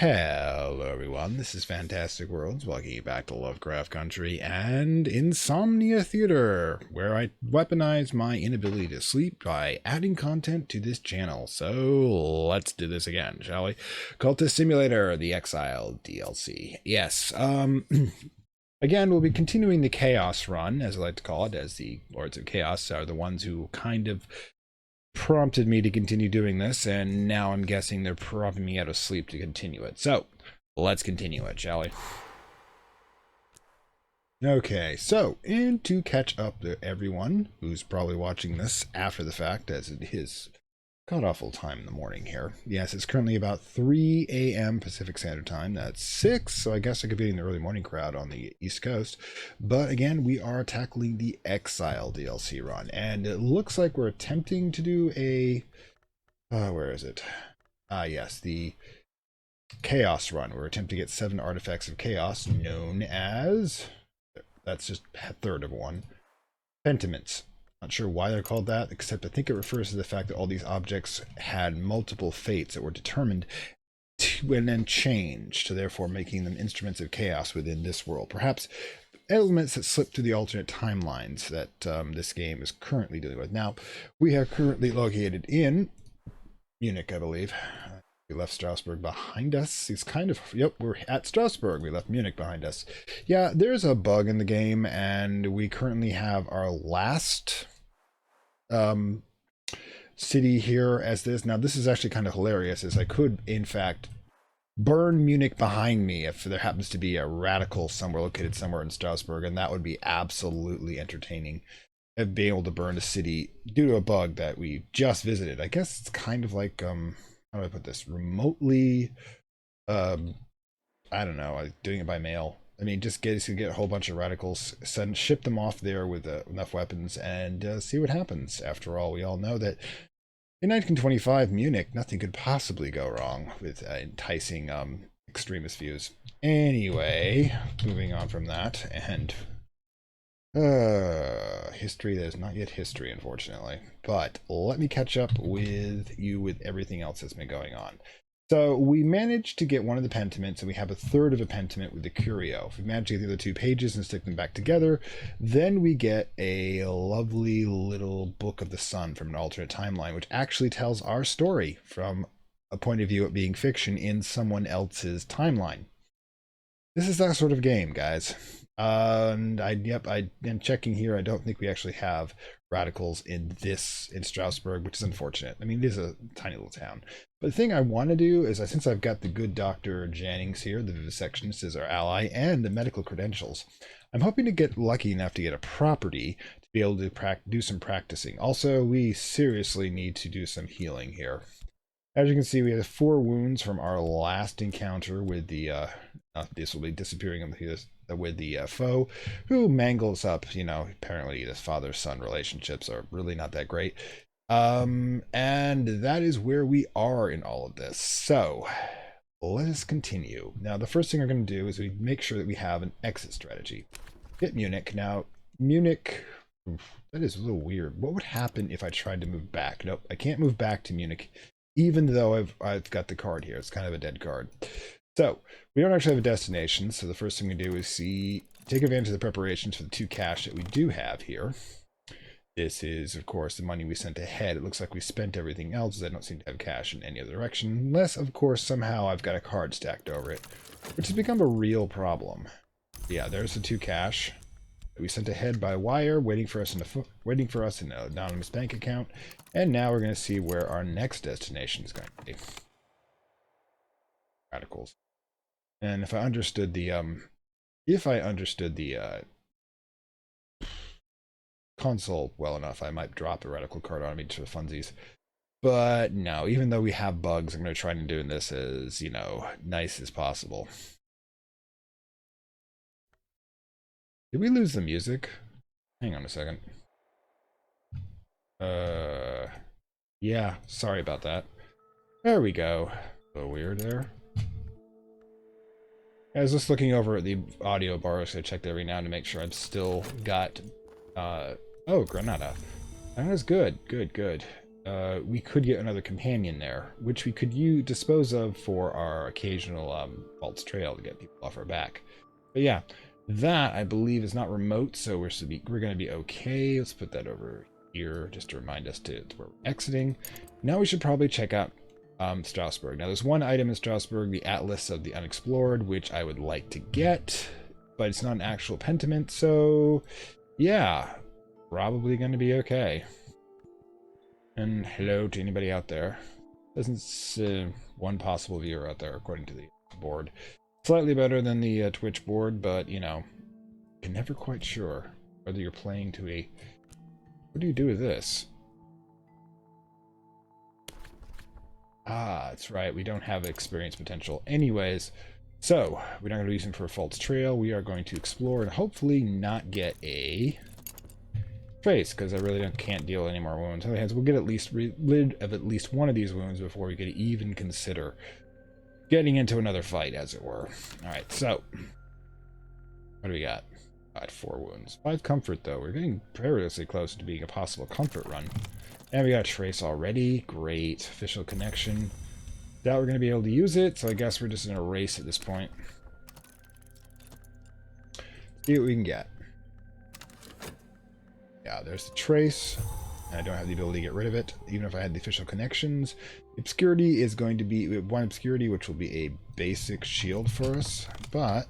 Hello everyone, this is Fantastic Worlds, welcoming you back to Lovecraft Country and Insomnia Theater, where I weaponize my inability to sleep by adding content to this channel. So let's do this again, shall we? Cultist Simulator, the Exile DLC. Yes, again, we'll be continuing the Chaos run, as I like to call it, as the Lords of Chaos are the ones who kind of prompted me to continue doing this, and now I'm guessing they're propping me out of sleep to continue it. So let's continue it, shall we? Okay, so, and to catch up to everyone who's probably watching this after the fact, as it is god-awful time in the morning here. Yes, it's currently about 3 a.m. Pacific Standard Time. That's 6, so I guess I could be in the early morning crowd on the East Coast. But again, we are tackling the Exile DLC run, and it looks like we're attempting to do a... where is it? Yes, the Chaos run. We're attempting to get 7 artifacts of Chaos, known as... That's just a third of one. Pentiments. Not sure why they're called that, except I think it refers to the fact that all these objects had multiple fates that were determined to, and then changed, so therefore making them instruments of chaos within this world. Perhaps elements that slip through the alternate timelines that this game is currently dealing with. Now, we are currently located in Munich, I believe. We left Strasbourg behind us. It's kind of, yep, we're at Strasbourg. We left Munich behind us. Yeah, there's a bug in the game, and we currently have our last city here as this. Now, this is actually kind of hilarious, as I could, in fact, burn Munich behind me if there happens to be a radical somewhere located somewhere in Strasbourg, and that would be absolutely entertaining. Being able to burn a city due to a bug that we just visited. I guess it's kind of like, how do I put this? Remotely, I don't know, doing it by mail. I mean, just get a whole bunch of radicals, ship them off there with enough weapons, and see what happens. After all, we all know that in 1925 Munich, nothing could possibly go wrong with enticing extremist views. Anyway, moving on from that, and history that is not yet history, unfortunately. But let me catch up with you with everything else that's been going on. So we managed to get one of the pentiments, and we have a third of a pentiment with the curio. If we manage to get the other 2 pages and stick them back together, then we get a lovely little Book of the Sun from an alternate timeline, which actually tells our story from a point of view of being fiction in someone else's timeline. This is that sort of game, guys. And I'm checking here. I don't think we actually have radicals in Strasbourg, which is unfortunate. I mean, it is a tiny little town. But the thing I want to do is, since I've got the good Dr. Jennings here, the vivisectionist is our ally, and the medical credentials, I'm hoping to get lucky enough to get a property to be able to do some practicing. Also, we seriously need to do some healing here. As you can see, we have 4 wounds from our last encounter with the, this will be disappearing with the foe, who mangles up, you know, apparently the father-son relationships are really not that great. And that is where we are in all of this. So, let us continue. Now, the first thing we're going to do is we make sure that we have an exit strategy. Hit Munich. Now, Munich... that is a little weird. What would happen if I tried to move back? Nope, I can't move back to Munich, even though I've got the card here. It's kind of a dead card. So, we don't actually have a destination, so the first thing we do is take advantage of the preparations for the 2 cash that we do have here. This is, of course, the money we sent ahead. It looks like we spent everything else, as I don't seem to have cash in any other direction, unless, of course, somehow I've got a card stacked over it, which has become a real problem. Yeah, there's the 2 cash that we sent ahead by wire, waiting for us in an anonymous bank account, and now we're going to see where our next destination is going to be. Radicals. And if I understood the console well enough, I might drop a radical card on me to the funsies. But no, even though we have bugs, I'm going to try and do this as, you know, nice as possible. Did we lose the music? Hang on a second. Yeah, sorry about that. There we go. A little weird there. I was just looking over at the audio bar, so I checked every now to make sure I've still got, oh, Granada. That was good, good. we could get another companion there, which we could dispose of for our occasional false trail to get people off our back. But yeah, that I believe is not remote, so we're going to be okay. Let's put that over here just to remind us to where we're exiting. Now we should probably check out Strasbourg. Now there's one item in Strasbourg, the Atlas of the Unexplored, which I would like to get, but it's not an actual pentiment, so yeah, probably going to be okay. And hello to anybody out there. Doesn't one possible viewer out there according to the board. Slightly better than the Twitch board, but you know, you're never quite sure whether you're playing to a... What do you do with this? Ah, that's right, we don't have experience potential. Anyways, so we're not going to use him for a false trail. We are going to explore and hopefully not get a trace, because I really can't deal any more wounds. Otherwise, we'll get rid of at least one of these wounds before we could even consider getting into another fight, as it were. Alright, so what do we got? Got 4 wounds. 5 comfort, though. We're getting perilously close to being a possible comfort run. And we got a trace already. Great. Official connection. Doubt we're going to be able to use it, so I guess we're just in a race at this point. See what we can get. Yeah, there's the trace. I don't have the ability to get rid of it, even if I had the official connections. Obscurity is going to be 1 obscurity, which will be a basic shield for us, but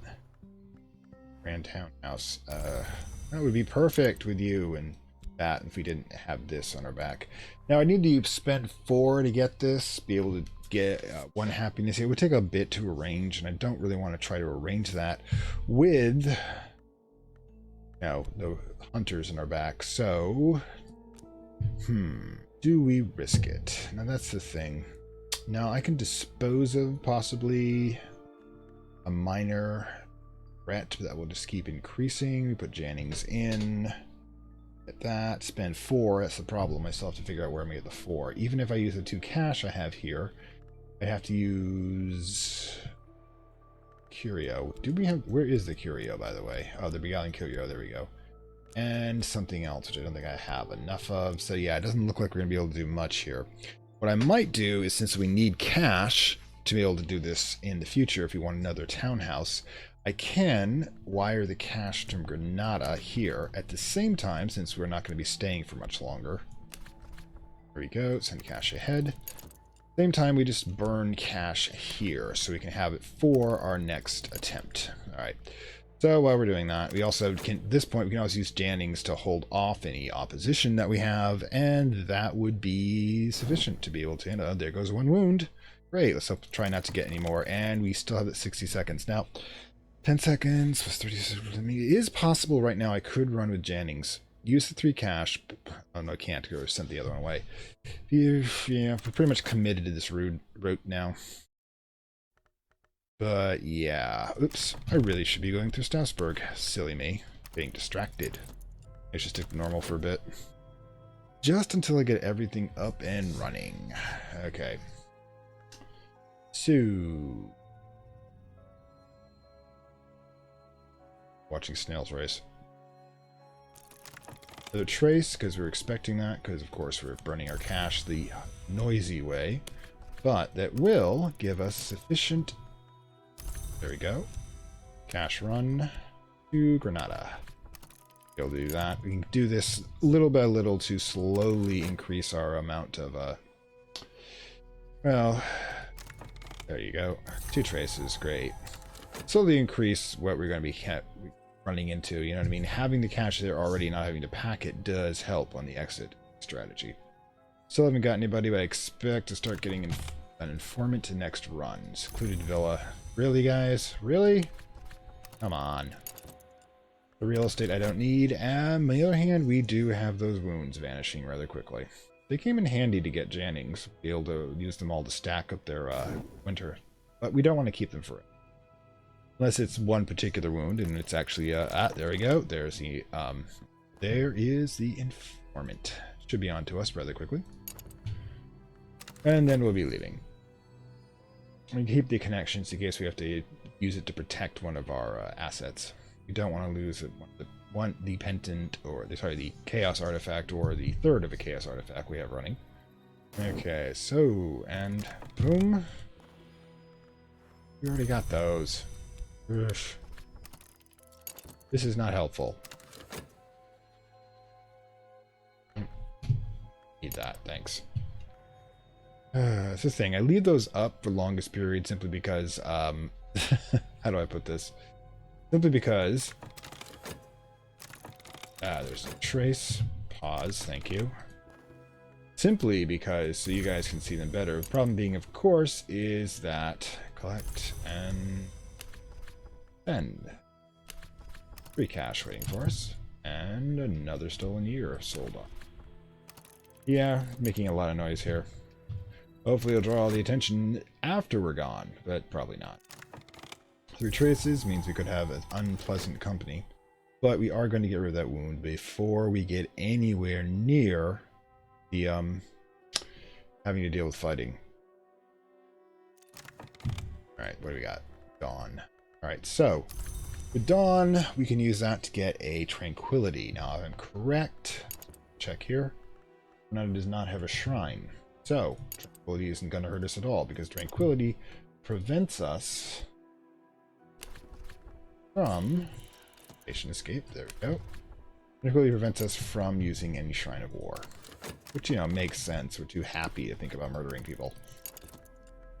Grand Townhouse, that would be perfect with you and that if we didn't have this on our back. Now I need to spend 4 to get this, be able to get 1 happiness. It would take a bit to arrange, and I don't really want to try to arrange that with, you know, the hunters in our back. So do we risk it? Now that's the thing. Now I can dispose of possibly a minor threat that will just keep increasing. We put Jennings in. Get that. Spend 4. That's the problem. I still have to figure out where I'm going to get the 4. Even if I use the 2 cash I have here, I have to use Curio. Do we have... Where is the Curio, by the way? Oh, the Beguiling Curio. There we go. And something else, which I don't think I have enough of. So yeah, it doesn't look like we're going to be able to do much here. What I might do is, since we need cash to be able to do this in the future, if we want another townhouse, I can wire the cash from Granada here at the same time, since we're not going to be staying for much longer. There we go. Send cash ahead. Same time, we just burn cash here so we can have it for our next attempt. All right. So while we're doing that, we also can, at this point, we can always use Jennings to hold off any opposition that we have, and that would be sufficient to be able to, there goes 1 wound. Great, let's hope, try not to get any more, and we still have it 60 seconds. Now, 10 seconds plus 30 seconds. I mean, it is possible right now I could run with Jennings. Use the 3 cash. Oh, no, I can't, because I sent the other one away. Yeah, we're pretty much committed to this route now. But yeah, oops, I really should be going through Strasbourg. Silly me, being distracted. I should stick to normal for a bit. Just until I get everything up and running. Okay. So... Watching snails race. The trace, because we're expecting that, because of course we're burning our cash the noisy way. But that will give us sufficient... There we go. Cash run to Granada. Be able to do that. We can do this little by little to slowly increase our amount of, well, there you go. 2 traces, great. Slowly increase what we're going to be running into, you know what I mean? Having the cash there already, not having to pack it, does help on the exit strategy. Still haven't got anybody, but I expect to start getting an informant to next run. Secluded villa. Really, guys? Really? Come on. The real estate I don't need. And on the other hand, we do have those wounds vanishing rather quickly. They came in handy to get Jennings. Be able to use them all to stack up their winter. But we don't want to keep them for it. Unless it's one particular wound, and it's actually, there we go. There's the, there is the informant. Should be on to us rather quickly. And then we'll be leaving. We keep the connections in case we have to use it to protect one of our assets. We don't want to lose the pendant, or the chaos artifact, or the third of a chaos artifact we have running. Okay, so, and boom. We already got those. Ugh. This is not helpful. Need that, thanks. It's the thing. I leave those up for longest periods simply because, how do I put this? Simply because, there's a trace. Pause, thank you. Simply because, so you guys can see them better. The problem being, of course, is that collect and send. 3 cash waiting for us. And another stolen year sold off. Yeah, making a lot of noise here. Hopefully it'll draw all the attention after we're gone, but probably not. 3 traces means we could have an unpleasant company. But we are going to get rid of that wound before we get anywhere near the having to deal with fighting. Alright, what do we got? Dawn. Alright, so with Dawn, we can use that to get a tranquility. Now, if I'm correct, check here. Granada does not have a shrine. So, tranquility isn't going to hurt us at all because tranquility prevents us from patient escape. There we go. Tranquility prevents us from using any shrine of war. Which, you know, makes sense. We're too happy to think about murdering people.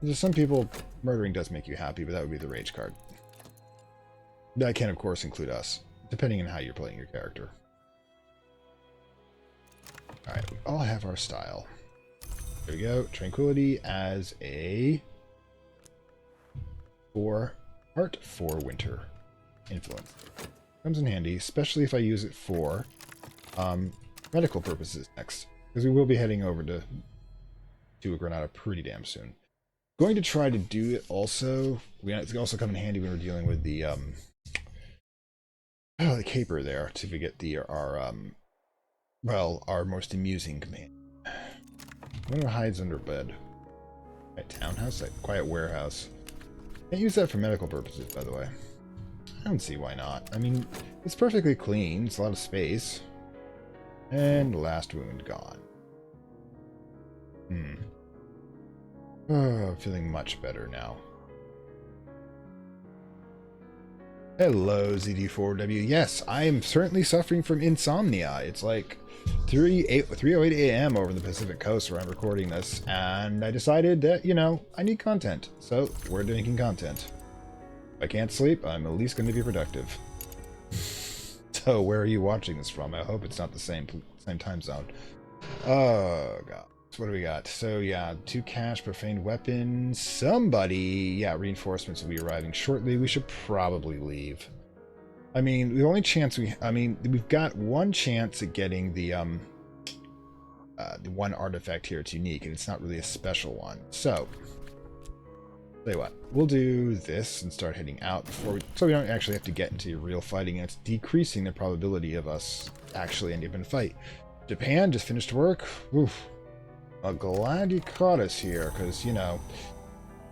There's some people, murdering does make you happy, but that would be the rage card. That can, of course, include us, depending on how you're playing your character. Alright, we all have our style. There we go. Tranquility as a heart for winter influence. Comes in handy, especially if I use it for medical purposes next. Because we will be heading over to Granada pretty damn soon. Going to try to do it also. It's also come in handy when we're dealing with the caper there to get our most amusing companion. One hides under bed. Right, townhouse, like quiet warehouse. Can't use that for medical purposes, by the way. I don't see why not. I mean, it's perfectly clean. It's a lot of space. And last wound gone. Oh, feeling much better now. Hello, ZD4W. Yes, I am certainly suffering from insomnia. It's like 3:08 a.m. over the Pacific Coast where I'm recording this, and I decided that, you know, I need content. So, we're making content. If I can't sleep, I'm at least going to be productive. So, where are you watching this from? I hope it's not the same time zone. Oh, God. So what do we got? So, yeah, 2 cash, profaned weapons. Somebody, yeah, reinforcements will be arriving shortly. We should probably leave. I mean, the only chance we've got one chance at getting the one artifact here. It's unique, and it's not really a special one. So, tell you what, we'll do this and start heading out so we don't actually have to get into real fighting, and it's decreasing the probability of us actually ending up in a fight. Japan just finished work. Oof. I'm glad you caught us here, because, you know,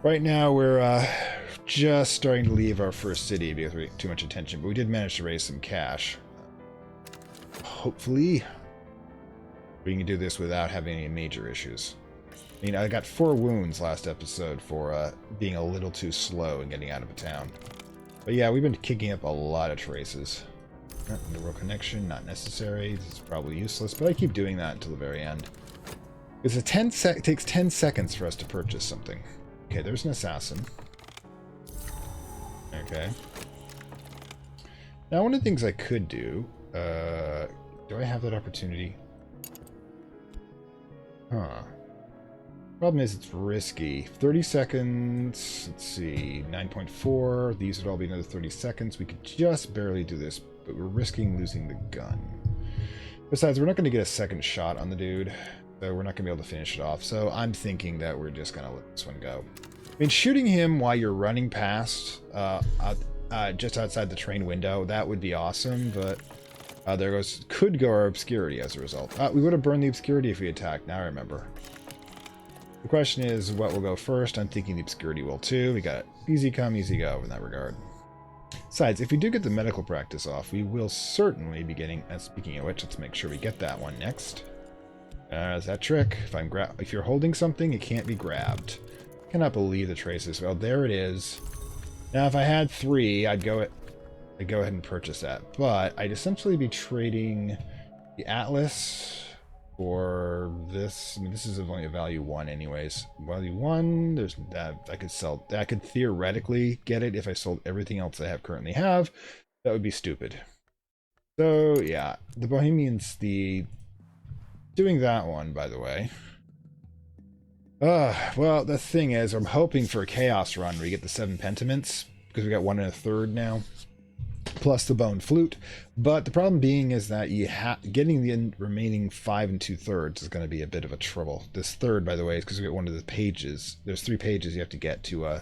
right now we're just starting to leave our first city because we get too much attention, but we did manage to raise some cash. Hopefully, we can do this without having any major issues. I mean, I got 4 wounds last episode for being a little too slow in getting out of a town. But yeah, we've been kicking up a lot of traces. Neural connection, not necessary. This is probably useless, but I keep doing that until the very end. It takes 10 seconds for us to purchase something. Okay, there's an assassin. Okay. Now, one of the things I could do... do I have that opportunity? Huh. Problem is, it's risky. 30 seconds... Let's see... 9.4. These would all be another 30 seconds. We could just barely do this, but we're risking losing the gun. Besides, we're not going to get a second shot on the dude. So we're not going to be able to finish it off. So I'm thinking that we're just going to let this one go. I mean, shooting him while you're running past, just outside the train window, that would be awesome. But could go our obscurity as a result. We would have burned the obscurity if we attacked. Now I remember. The question is, what will go first? I'm thinking the obscurity will too. We got easy come, easy go in that regard. Besides, if we do get the medical practice off, we will certainly be getting, and speaking of which, let's make sure we get that one next. Is that trick? If you're holding something, it can't be grabbed. I cannot believe the traces. Well, there it is. Now, if I had 3, I'd go ahead and purchase that. But I'd essentially be trading the Atlas for this. I mean, this is only a value 1 anyways. Value 1, there's that. I could theoretically get it if I sold everything else I currently have. That would be stupid. So, yeah. The Bohemians, doing that one, by the way. Well, the thing is, I'm hoping for a chaos run where you get the 7 pentiments, because we got 1 1/3 now, plus the bone flute. But the problem being is that getting the remaining 5 2/3 is going to be a bit of a trouble. This third, by the way, is because we got one of the pages. There's 3 pages you have to get to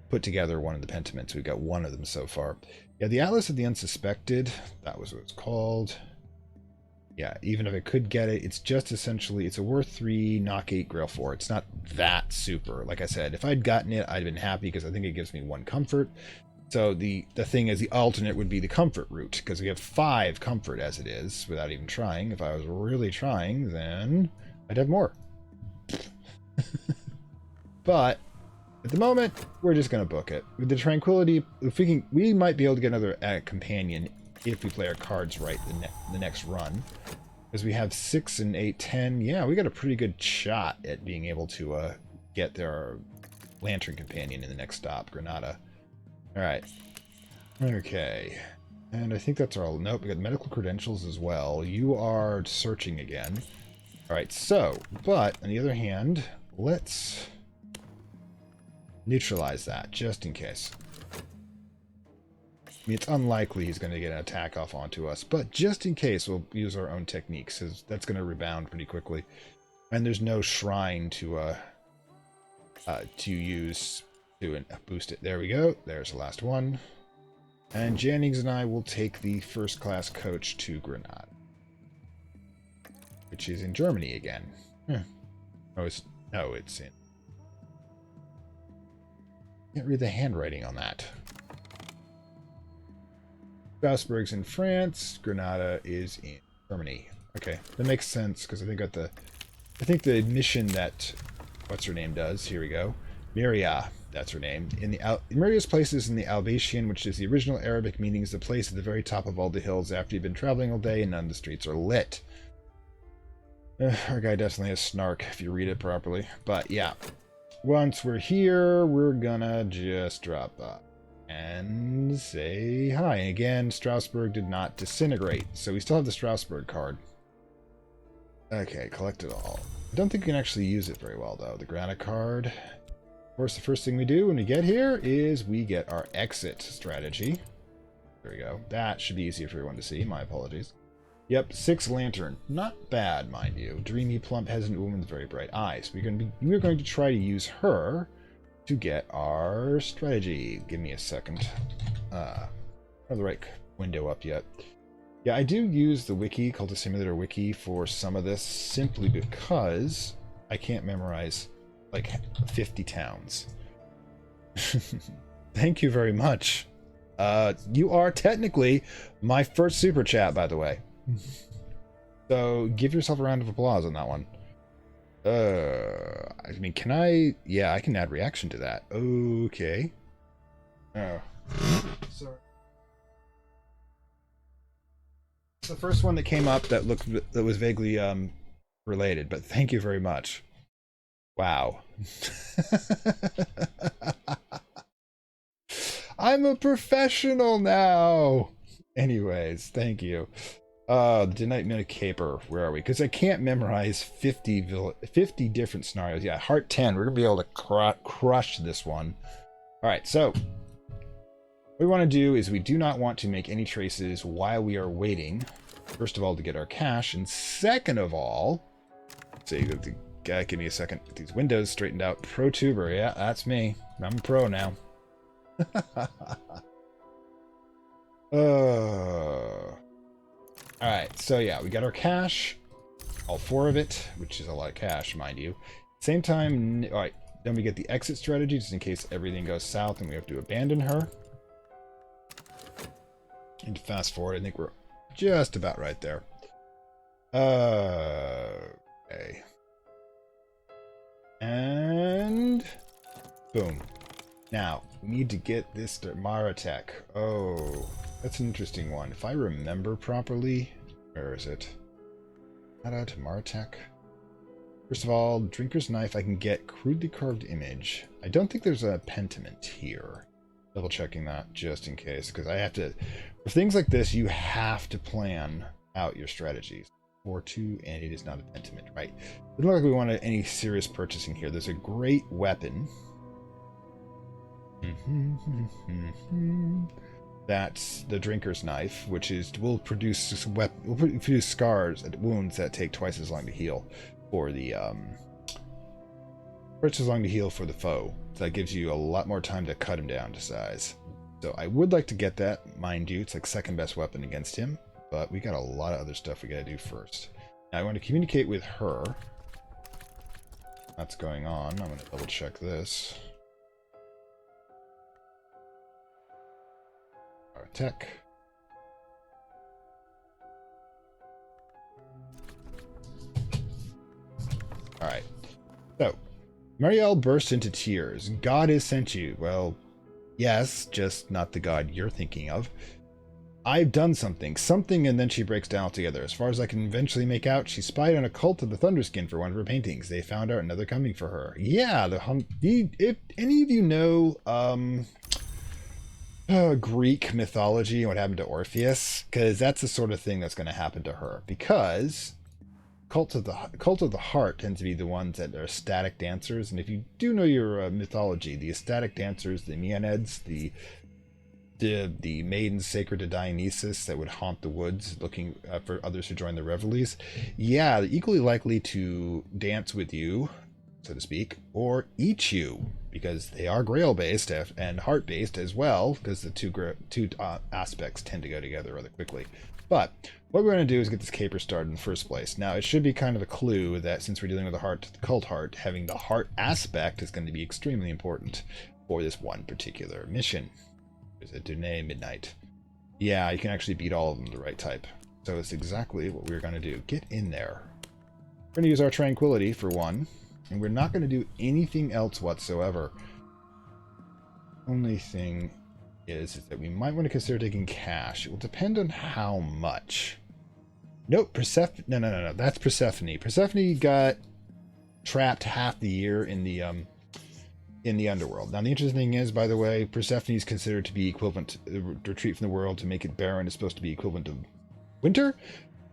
put together one of the pentiments. We've got 1 of them so far. Yeah, the Atlas of the Unsuspected, that was what it's called. Yeah, even if I could get it, it's just essentially, it's a worth 3, knock 8, grail 4. It's not that super. Like I said, if I'd gotten it, I'd have been happy because I think it gives me 1 comfort. So the thing is, the alternate would be the comfort route, because we have 5 comfort as it is, without even trying. If I was really trying, then I'd have more. But at the moment, we're just going to book it. With the Tranquility, if we might be able to get another companion if we play our cards right the next run. Because we have 6 and 8, 10. Yeah, we got a pretty good shot at being able to get their Lantern Companion in the next stop, Granada. Alright. Okay. And I think that's all. Nope, we got medical credentials as well. You are searching again. Alright, so, but on the other hand, let's neutralize that, just in case. I mean, it's unlikely he's going to get an attack off onto us, but just in case, we'll use our own techniques, because that's going to rebound pretty quickly. And there's no shrine to use to boost it. There we go. There's the last one. And Jennings and I will take the first-class coach to Granada, which is in Germany again. Oh, it's in. Can't read the handwriting on that. Strasbourg's in France. Granada is in Germany. Okay, that makes sense because I think the mission that what's her name does. Here we go. Myria, that's her name. Myria's place is in the Albatian, which is the original Arabic meaning is the place at the very top of all the hills after you've been traveling all day and none of the streets are lit. Our guy definitely has snark if you read it properly. But yeah, once we're here, we're gonna just drop by and say hi. And again, Strasbourg did not disintegrate, so we still have the Strasbourg card. Okay, collect it all. I don't think we can actually use it very well, though. The Granada card. Of course, the first thing we do when we get here is we get our exit strategy. There we go. That should be easier for everyone to see. My apologies. Yep, 6 lantern. Not bad, mind you. Dreamy, plump, hesitant woman with very bright eyes. We're going to try to use her to get our strategy. Give me a second. I don't have the right window up yet. Yeah, I do use the wiki, Cultist Simulator wiki, for some of this simply because I can't memorize like 50 towns. Thank you very much. You are technically my first super chat, by the way. So give yourself a round of applause on that one. I mean, can I? Yeah, I can add reaction to that. Okay. Oh. Sorry. It's the first one that came up that was vaguely related, but thank you very much. Wow. I'm a professional now. Anyways, thank you. The Midnight Minute Caper, where are we? Because I can't memorize 50 different scenarios. Yeah, Heart 10. We're going to be able to crush this one. All right, so what we want to do is we do not want to make any traces while we are waiting. First of all, to get our cash, and second of all, see, the guy, give me a second. Get these windows straightened out. Pro tuber, yeah, that's me. I'm a pro now. Alright, so yeah, we got our cash. All 4 of it, which is a lot of cash, mind you. Same time, alright, then we get the exit strategy, just in case everything goes south and we have to abandon her. And fast forward, I think we're just about right there. Okay. Boom. Now, we need to get this to Maratek. Oh, that's an interesting one. If I remember properly, where is it? Granada to Maratek. First of all, Drinker's Knife, I can get crudely carved image. I don't think there's a pentiment here. Double checking that just in case, because I have to, for things like this, you have to plan out your strategies. 4-2, and it is not a pentiment, right? Doesn't look like we want any serious purchasing here. There's a great weapon. That's the Drinker's Knife, which will produce scars and wounds that take twice as long to heal for the twice as long to heal for the foe. So that gives you a lot more time to cut him down to size. So I would like to get that, mind you. It's like second best weapon against him, but we got a lot of other stuff we got to do first. Now I want to communicate with her. That's going on. I'm going to double check this. Our tech. Alright. So, Marielle burst into tears. God has sent you. Well, yes, just not the God you're thinking of. I've done something, and then she breaks down altogether. As far as I can eventually make out, she spied on a cult of the Thunderskin for one of her paintings. They found out another coming for her. Yeah, if any of you know Greek mythology and what happened to Orpheus, because that's the sort of thing that's going to happen to her. Because cult of the heart tends to be the ones that are ecstatic dancers, and if you do know your mythology, the ecstatic dancers, the Maenads, the maidens sacred to Dionysus that would haunt the woods looking for others to join the revelries, yeah, they're equally likely to dance with you, so to speak, or eat you, because they are grail based and heart based as well, because the two aspects tend to go together rather quickly. But what we're going to do is get this caper started in the first place. Now, it should be kind of a clue that since we're dealing with the cult heart, having the heart aspect is going to be extremely important for this one particular mission. Is it Dune Midnight? Yeah, you can actually beat all of them the right type. So it's exactly what we're going to do. Get in there. We're going to use our tranquility for one, and we're not going to do anything else whatsoever. Only thing is that we might want to consider taking cash. It will depend on how much. Nope, Persephone. No. That's Persephone. Persephone got trapped half the year in the underworld. Now, the interesting thing is, by the way, Persephone is considered to be equivalent to retreat from the world to make it barren is supposed to be equivalent to winter.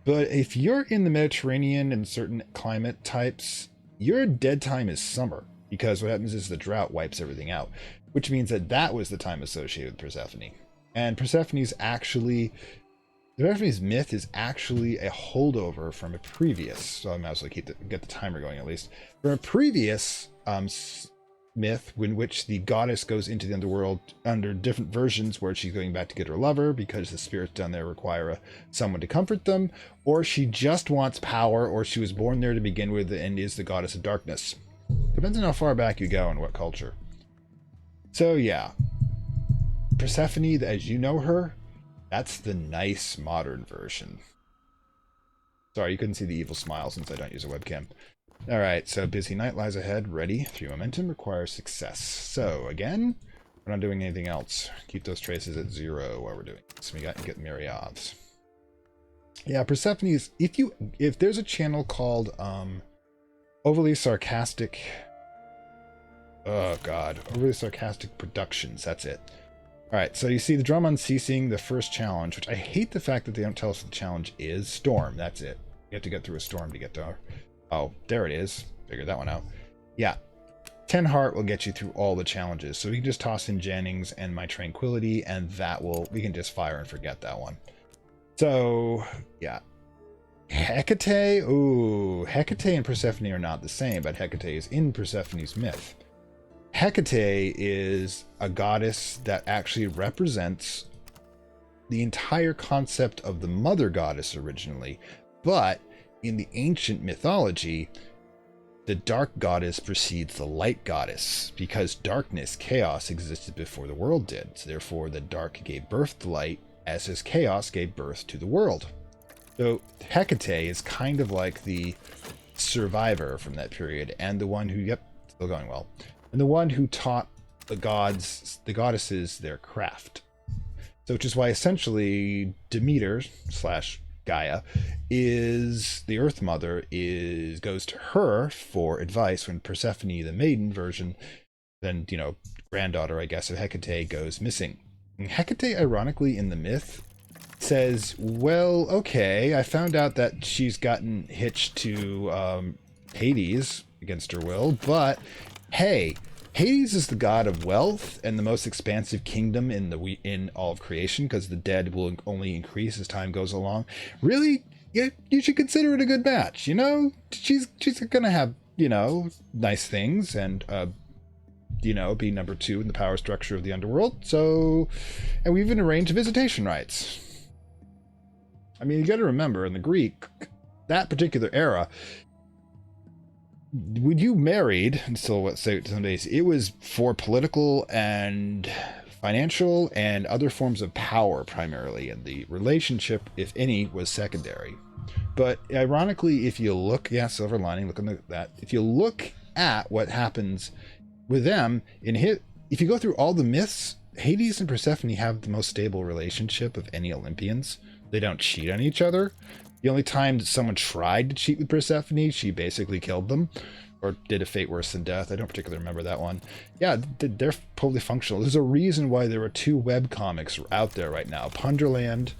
But if you're in the Mediterranean and certain climate types, your dead time is summer, because what happens is the drought wipes everything out, which means that was the time associated with Persephone. And Persephone's myth is actually a holdover from a previous, so I might as well get the timer going at least, from a previous myth in which the goddess goes into the underworld under different versions, where she's going back to get her lover because the spirits down there require someone to comfort them, or she just wants power, or she was born there to begin with and is the goddess of darkness. Depends on how far back you go and what culture. So yeah, Persephone, as you know her, that's the nice modern version. Sorry, you couldn't see the evil smile since I don't use a webcam. Alright, so busy night lies ahead, ready. 3 momentum requires success. So again, we're not doing anything else. Keep those traces at 0 while we're doing this. So we got to get Myriads. Yeah, Persephone is, if there's a channel called Overly Sarcastic, Overly Sarcastic Productions, that's it. Alright, so you see the drum unceasing, the first challenge, which I hate the fact that they don't tell us what the challenge is. Storm, that's it. You have to get through a storm to get to our... Oh, there it is. Figured that one out. Yeah. 10 heart will get you through all the challenges. So we can just toss in Jennings and my tranquility, and we can just fire and forget that one. So, yeah. Hecate. Ooh, Hecate and Persephone are not the same, but Hecate is in Persephone's myth. Hecate is a goddess that actually represents the entire concept of the mother goddess originally, but in the ancient mythology, the dark goddess precedes the light goddess, because darkness, chaos, existed before the world did. So therefore, the dark gave birth to light, as his chaos gave birth to the world. So Hecate is kind of like the survivor from that period, and the one who, yep, still going well, and the one who taught the goddesses their craft. So, which is why essentially Demeter slash Gaia is the Earth Mother goes to her for advice when Persephone, the maiden version, then granddaughter, I guess, of Hecate, goes missing. And Hecate, ironically, in the myth, says, "Well, okay, I found out that she's gotten hitched to Hades against her will, but hey." Hades is the god of wealth and the most expansive kingdom in all of creation, because the dead will only increase as time goes along. Really, you should consider it a good match. She's gonna have nice things and be number 2 in the power structure of the underworld. So, and we even arranged visitation rights. I mean, you got to remember, in the Greek, that particular era, when you married, and still let's say some days, it was for political and financial and other forms of power primarily, and the relationship, if any, was secondary. But ironically, if you look, silver lining, look at that. If you look at what happens with them if you go through all the myths, Hades and Persephone have the most stable relationship of any Olympians. They don't cheat on each other. The only time that someone tried to cheat with Persephone, she basically killed them, or did a fate worse than death. I don't particularly remember that one. Yeah, they're totally functional. There's a reason why there are 2 web comics out there right now, Punderland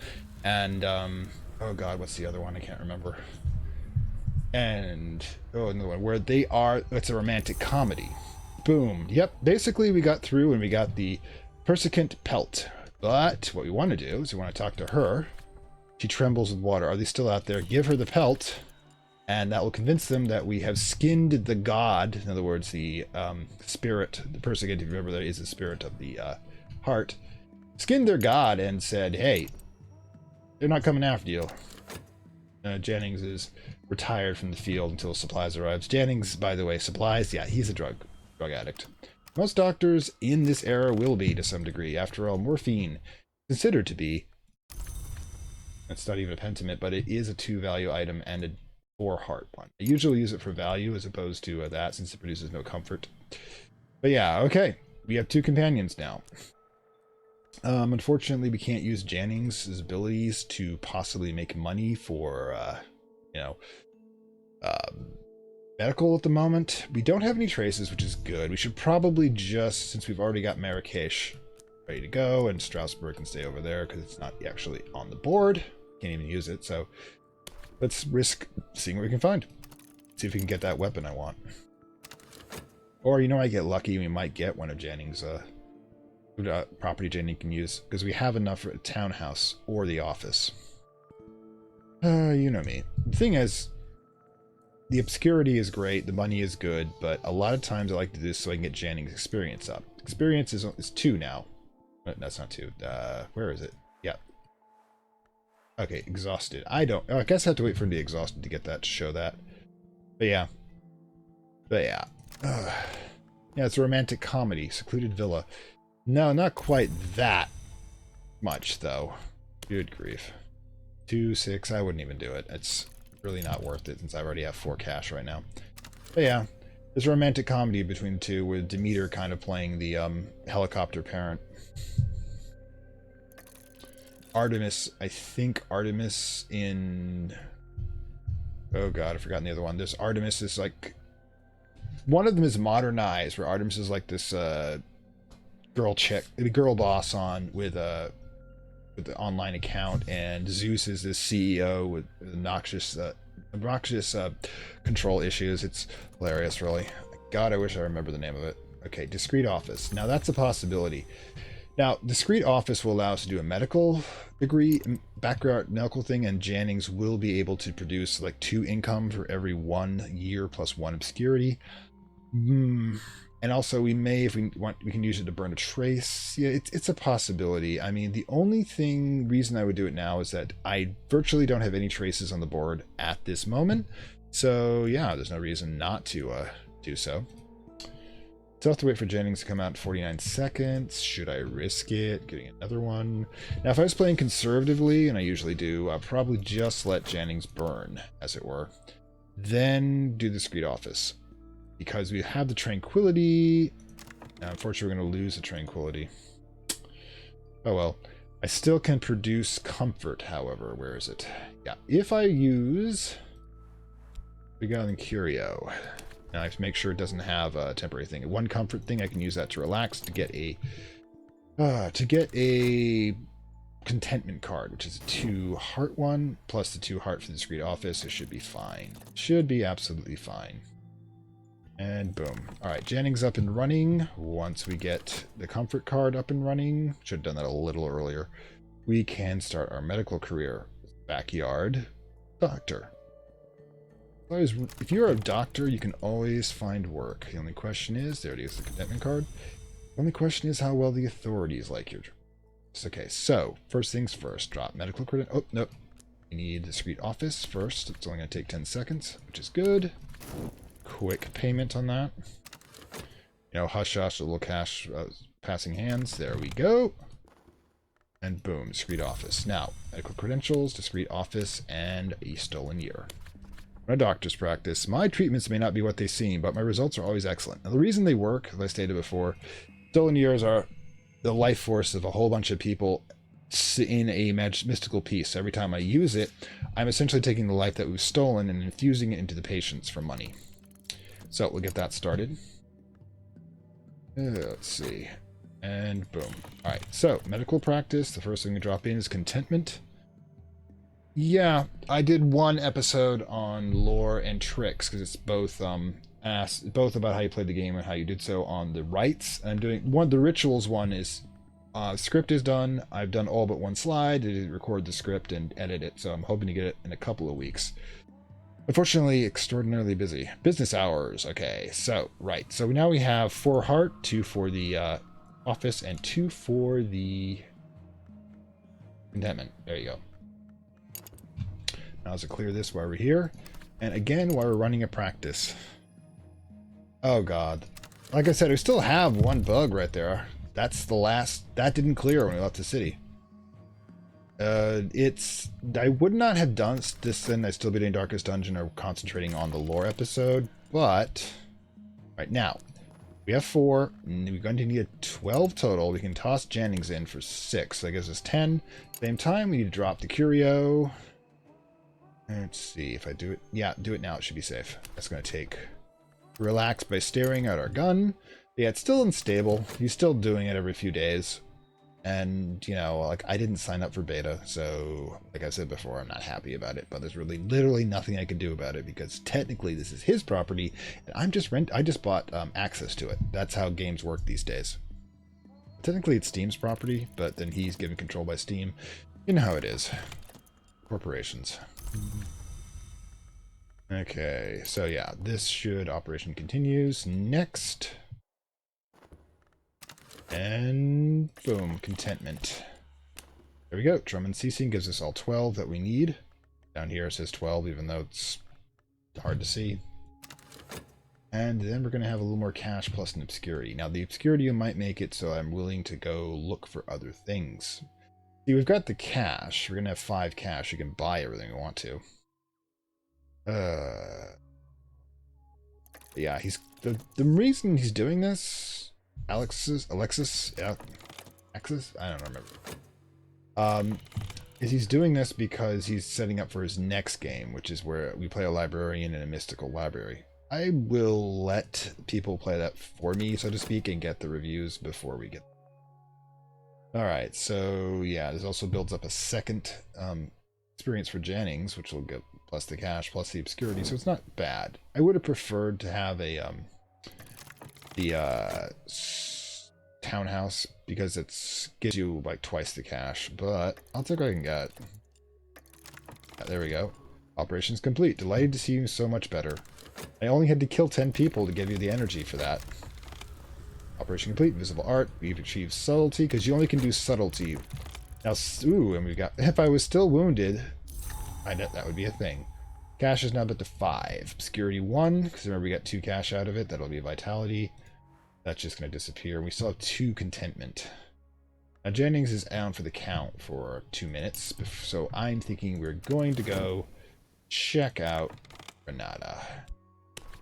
and oh god, what's the other one? I can't remember. And another one where it's a romantic comedy. Boom. Yep. Basically, we got through and we got the Persicant pelt. But what we want to do is we want to talk to her. She trembles with water. Are they still out there? Give her the pelt, and that will convince them that we have skinned the god. In other words, the spirit, the Persicant, if you remember, that is the spirit of the heart. Skinned their god and said, hey, they're not coming after you. Jennings is retired from the field until supplies arrives. Jennings, by the way, supplies, he's a drug addict. Most doctors in this era will be to some degree. After all, morphine considered to be, it's not even a pentiment, but it is a 2-value item and a 4-heart one. I usually use it for value as opposed to that, since it produces no comfort. But yeah, okay. We have 2 companions now. Unfortunately, we can't use Jennings' abilities to possibly make money for, medical at the moment. We don't have any traces, which is good. We should probably just, since we've already got Marrakesh ready to go, and Strasbourg can stay over there because it's not actually on the board. Can't even use it, so let's risk seeing what we can find. See if we can get that weapon I want. Or, I get lucky, we might get one of Jennings' property Jennings can use, because we have enough for a townhouse or the office. You know me. The thing is, the obscurity is great, the money is good, but a lot of times I like to do this so I can get Jennings' experience up. Experience is 2 now. That's not 2. Where is it? Yeah. Okay, exhausted. I guess I have to wait for him to be exhausted to get that, to show that. But yeah. Yeah, it's a romantic comedy. Secluded villa. No, not quite that much, though. Good grief. 2, 6, I wouldn't even do it. It's really not worth it, since I already have 4 cash right now. But yeah, there's a romantic comedy between the 2, with Demeter kind of playing the helicopter parent. Artemis, I think Artemis in... Oh god, I've forgotten the other one. There's Artemis is like... One of them is modernized, where Artemis is like this girl boss on with the online account, and Zeus is this CEO with obnoxious control issues. It's hilarious, really. God, I wish I remember the name of it. Okay, discreet office. Now that's a possibility. Now, discreet office will allow us to do a medical degree, background medical thing, and Jennings will be able to produce like 2 income for every 1 year plus 1 obscurity. And also, we may, if we want, we can use it to burn a trace. Yeah, it's a possibility. I mean, the only reason I would do it now is that I virtually don't have any traces on the board at this moment. So yeah, there's no reason not to do so. So I'll have to wait for Jennings to come out in 49 seconds. Should I risk it? Getting another one? Now, if I was playing conservatively, and I usually do, I'll probably just let Jennings burn, as it were. Then do the discreet office. because we have the tranquility. Now, unfortunately, we're going to lose the tranquility. Oh well. I still can produce comfort, however. Where is it? Yeah, if I use... We got in Curio. Now I have to make sure it doesn't have a temporary thing. One comfort thing, I can use that to relax to get a contentment card, which is a 2 heart one, plus the 2 heart for the discreet office. It should be fine. Should be absolutely fine. And boom. Alright, Jennings up and running. Once we get the comfort card up and running, should have done that a little earlier, we can start our medical career. Backyard doctor. Always, if you're a doctor, you can always find work. The only question is, there it is, the contentment card. The only question is how well the authorities like your... Okay, so, first things first. Drop medical credit. Oh, nope. We need discreet office first. It's only going to take 10 seconds, which is good. Quick payment on that. You know, hush hush, a little cash passing hands. There we go. And boom, discreet office. Now, medical credentials, discreet office, and a stolen year. In a doctor's practice, my treatments may not be what they seem, but my results are always excellent. Now, the reason they work, as I stated before, stolen years are the life force of a whole bunch of people in a mystical piece. Every time I use it, I'm essentially taking the life that was stolen and infusing it into the patients for money. So we'll get that started. Let's see. And boom. Alright, so medical practice. The first thing to drop in is contentment. Yeah, I did one episode on lore and tricks because it's both both about how you played the game and how you did so on the rites. I'm doing the rituals one is script is done. I've done all but one slide to record the script and edit it, so I'm hoping to get it in a couple of weeks. Unfortunately, extraordinarily busy. Business hours. Okay, so, right. So now we have 4 heart, 2 for the office, and 2 for the contentment. There you go. Now let's clear this while we're here. And again, while we're running a practice. Oh, God. Like I said, we still have one bug right there. That's the last... That didn't clear when we left the city. I would not have done this then. I'd still be doing Darkest Dungeon or concentrating on the lore episode, but right now we have 4. We're going to need 12 total. We can toss Jennings in for 6, so that gives us 10. Same time, we need to drop the Curio. Let's see if I do it. Yeah, do it now. It should be safe. That's going to take relax by staring at our gun. Yeah, it's still unstable. He's still doing it every few days. And, you know, like, I didn't sign up for beta, so, like I said before, I'm not happy about it, but there's really literally nothing I can do about it, because technically this is his property, and I just bought access to it. That's how games work these days. Technically it's Steam's property, but then he's given control by Steam. You know how it is. Corporations. Okay, so yeah, this should operation continues. Next... And boom, contentment. There we go. Drum and ceasing gives us all 12 that we need. Down here it says 12, even though it's hard to see. And then we're going to have a little more cash plus an obscurity. Now the obscurity might make it so I'm willing to go look for other things. See, we've got the cash. We're going to have 5 cash. You can buy everything we want to. Yeah, he's the reason he's doing this... Alexis, yeah, Axis? I don't remember. Is he's doing this because he's setting up for his next game, which is where we play a librarian in a mystical library. I will let people play that for me, so to speak, and get the reviews before we get... Alright, so yeah, this also builds up a second experience for Jennings, which will get plus the cash, plus the obscurity, so it's not bad. I would have preferred to have a... townhouse, because it gives you like twice the cash, but I'll take what I can get. There we go. Operations complete. Delighted to see you so much better. I only had to kill 10 people to give you the energy for that. Operation complete. Visible art. We've achieved subtlety, because you only can do subtlety. Now, ooh, and we got... If I was still wounded, I know that would be a thing. Cash is now up to 5. Obscurity 1, because remember we got 2 cash out of it. That'll be vitality. That's just going to disappear. We still have 2 contentment. Now Jennings is down for the count for 2 minutes, so I'm thinking we're going to go check out Granada.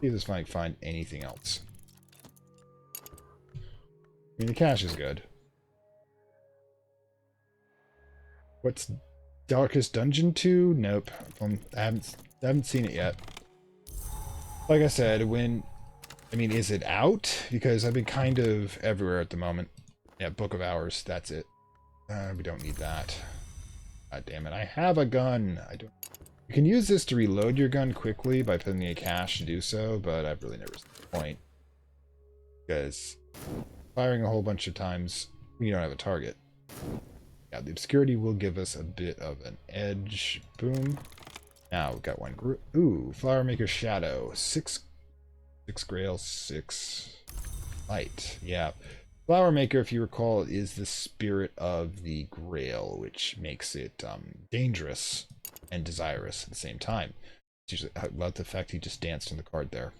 See if I can find anything else. I mean, the cache is good. What's Darkest Dungeon 2? Nope. I haven't seen it yet. Like I said, is it out? Because I've been kind of everywhere at the moment. Yeah, Book of Hours, that's it. We don't need that. God damn it, I have a gun! You can use this to reload your gun quickly by putting in a cache to do so, but I've really never seen the point. Because firing a whole bunch of times, you don't have a target. Yeah, the obscurity will give us a bit of an edge. Boom. Now we've got one group. Ooh, Flower Maker Shadow. 6 Grail, 6 Light. Yeah. Flower Maker, if you recall, is the spirit of the Grail, which makes it dangerous and desirous at the same time. I love the fact he just danced on the card there.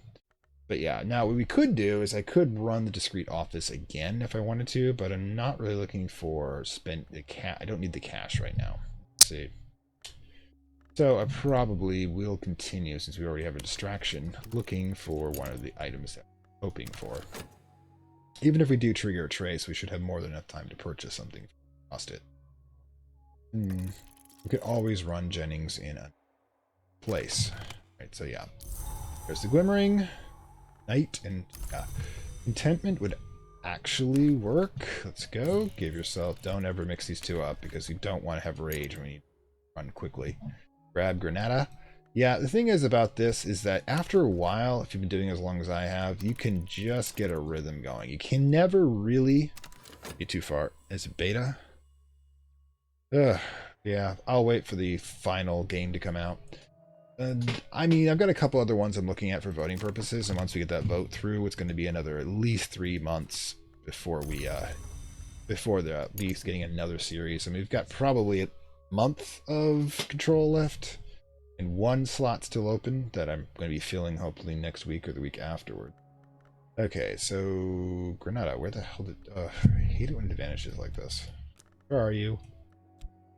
But yeah, now what we could do is I could run the discrete office again if I wanted to, but I'm not really looking for I don't need the cash right now. Let's see. So I probably will continue, since we already have a distraction, looking for one of the items that I'm hoping for. Even if we do trigger a trace, we should have more than enough time to purchase something if we lost it. We could always run Jennings in a place. Right, so yeah. There's the Glimmering. Night and Contentment would actually work. Let's go. Give yourself. Don't ever mix these two up because you don't want to have rage when you run quickly. Grab Granada. Yeah, the thing is about this is that after a while, if you've been doing it as long as I have, you can just get a rhythm going. You can never really get too far. Is it beta? Ugh. Yeah, I'll wait for the final game to come out. I mean, I've got a couple other ones I'm looking at for voting purposes, and once we get that vote through, it's going to be another at least 3 months before they're at least getting another series. I mean, we've got probably a month of control left, and 1 slot still open that I'm going to be filling hopefully next week or the week afterward. Okay, so Granada, where the hell did... I hate it when it vanishes like this. Where are you?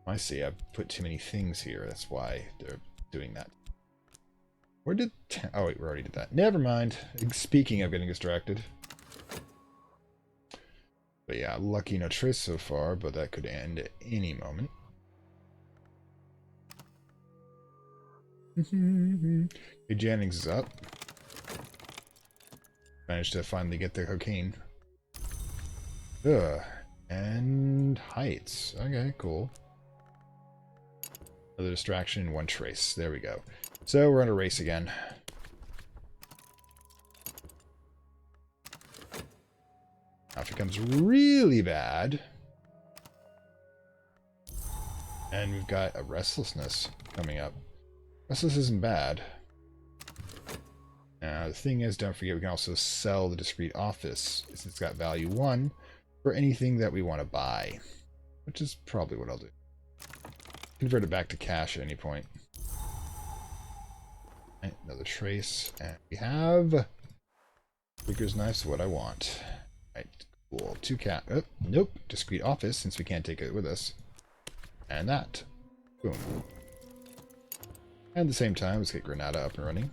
I see, I've put too many things here. That's why they're doing that. Where did... Oh, wait, we already did that. Never mind. Speaking of getting distracted. But yeah, lucky no trace so far, but that could end at any moment. Hey, Jennings is up. Managed to finally get the cocaine. Ugh. And heights. Okay, cool. Another distraction, 1 trace. There we go. So we're on a race again. Now if it becomes really bad, and we've got a restlessness coming up. Restless isn't bad. Now the thing is, don't forget we can also sell the discrete office, since it's got value 1, for anything that we want to buy, which is probably what I'll do. Convert it back to cash at any point. Right, another trace, and we have Speaker's Knife's what I want. Right, cool. 2 cat. Oh, nope. Discrete office, since we can't take it with us. And that. Boom. And at the same time, let's get Granada up and running.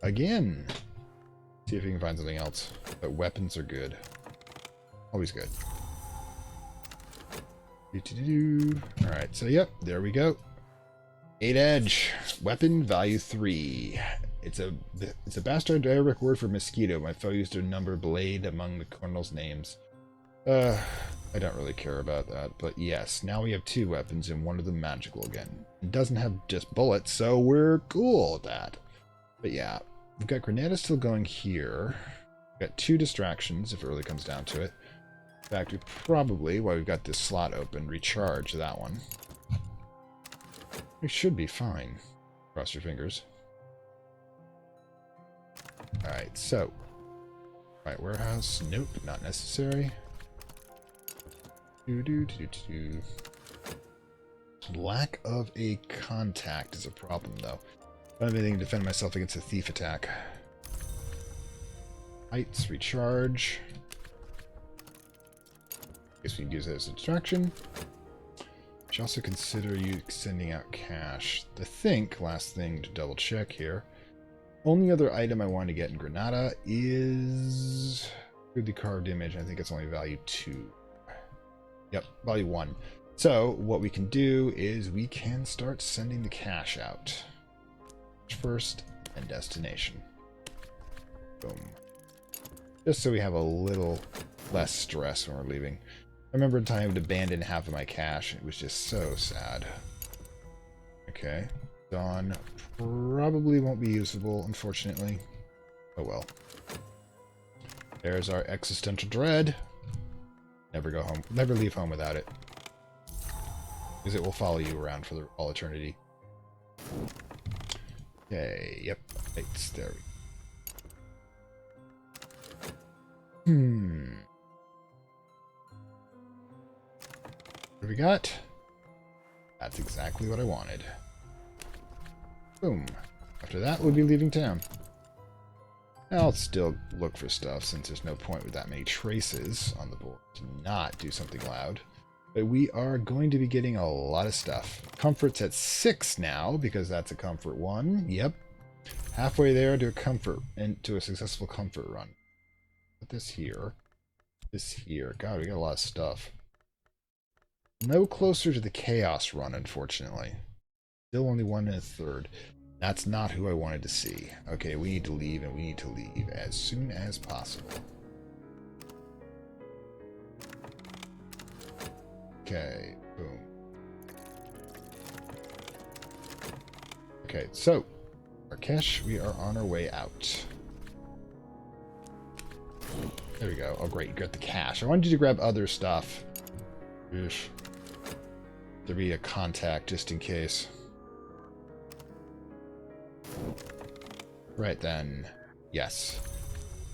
Again. See if we can find something else. But weapons are good. Always good. Alright, so yep, there we go. 8 edge. Weapon value 3. It's a bastard Arabic word for mosquito. My foe used to number blade among the colonel's names. I don't really care about that, but yes, now we have 2 weapons and one of them magical again. It doesn't have just bullets, so we're cool with that. But yeah, we've got Granada still going here. We've got 2 distractions if it really comes down to it. In fact, we probably, while we've got this slot open, recharge that one. We should be fine. Cross your fingers. Alright, so. Right, warehouse. Nope, not necessary. Lack of a contact is a problem, though. I don't have anything to defend myself against a thief attack. Heights, recharge. Guess we can use it as a distraction. We should also consider you sending out cash. I think, last thing to double check here, only other item I want to get in Granada is the carved image. I think it's only value 2. Yep, value 1. So what we can do is we can start sending the cash out. First and destination. Boom. Just so we have a little less stress when we're leaving. I remember a time to abandon half of my cash. It was just so sad. Okay. Dawn probably won't be usable, unfortunately. Oh well. There's our existential dread. Never go home. Never leave home without it. Because it will follow you around for all eternity. Okay, yep. Right, there we go. What do we got? That's exactly what I wanted. Boom. After that, we'll be leaving town. I'll still look for stuff since there's no point with that many traces on the board to not do something loud. But we are going to be getting a lot of stuff. Comfort's at 6 now because that's a comfort 1. Yep. Halfway there to a comfort and to a successful comfort run. Put this here. This here. God, we got a lot of stuff. No closer to the chaos run, unfortunately. Still only 1 1/3. That's not who I wanted to see. Okay, we need to leave, and we need to leave as soon as possible. Okay, boom. Okay, so, Rakesh, we are on our way out. There we go. Oh, great, you got the cash. I wanted you to grab other stuff. Oof. There be a contact just in case. Right then. Yes.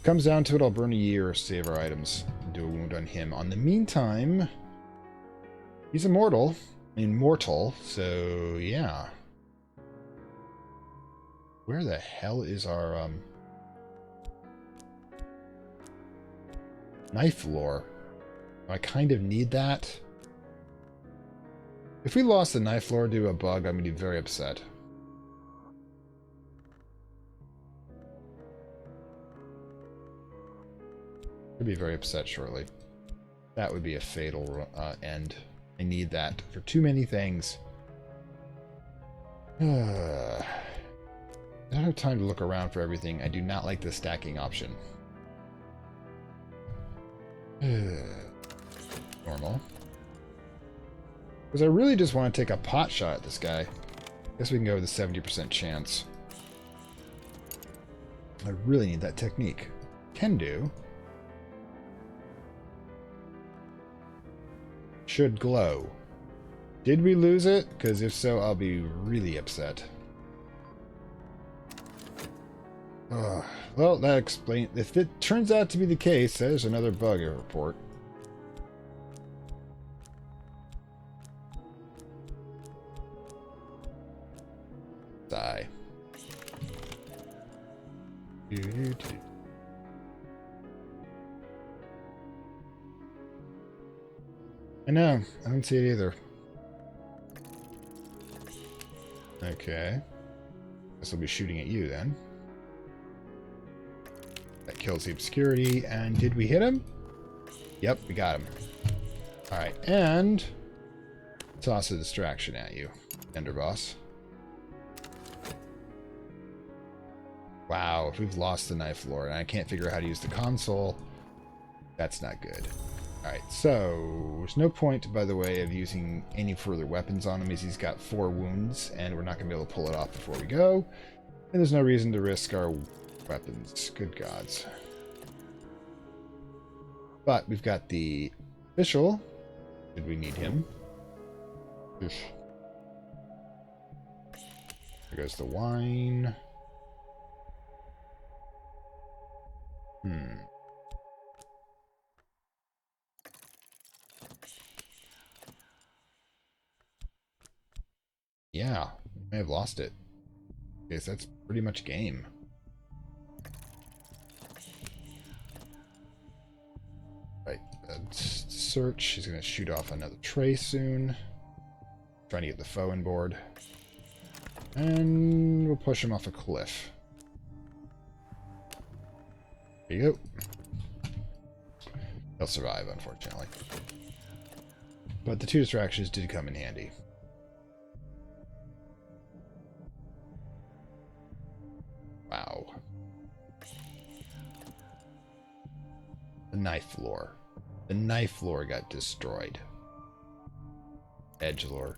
Comes down to it, I'll burn a year, save our items, and do a wound on him. On the meantime, he's immortal. Immortal, so yeah. Where the hell is our knife lore? I kind of need that. If we lost the knife lore due to a bug, I'm going to be very upset. I'll be very upset shortly. That would be a fatal end. I need that for too many things. I don't have time to look around for everything. I do not like the stacking option. Normal. Because I really just want to take a pot shot at this guy. Guess we can go with a 70% chance. I really need that technique. Can do. Should glow. Did we lose it? Because if so, I'll be really upset. Well, that explains... If it turns out to be the case, there's another bug report. Die. I know. I don't see it either. Okay. Guess I'll be shooting at you then. That kills the obscurity. And did we hit him? Yep, we got him. Alright, and toss a distraction at you, Ender Boss. Wow, if we've lost the knife lore and I can't figure out how to use the console, that's not good. Alright, so there's no point, by the way, of using any further weapons on him as he's got 4 wounds and we're not going to be able to pull it off before we go. And there's no reason to risk our weapons. Good gods. But we've got the official. Did we need him? Oof. There goes the wine. Yeah, we may have lost it. Okay, so that's pretty much game. Right, search. He's going to shoot off another trace soon. Trying to get the foe on board. And we'll push him off a cliff. There you go. They'll survive, unfortunately. But the 2 distractions did come in handy. Wow. The knife floor. The knife floor got destroyed. Edgelord.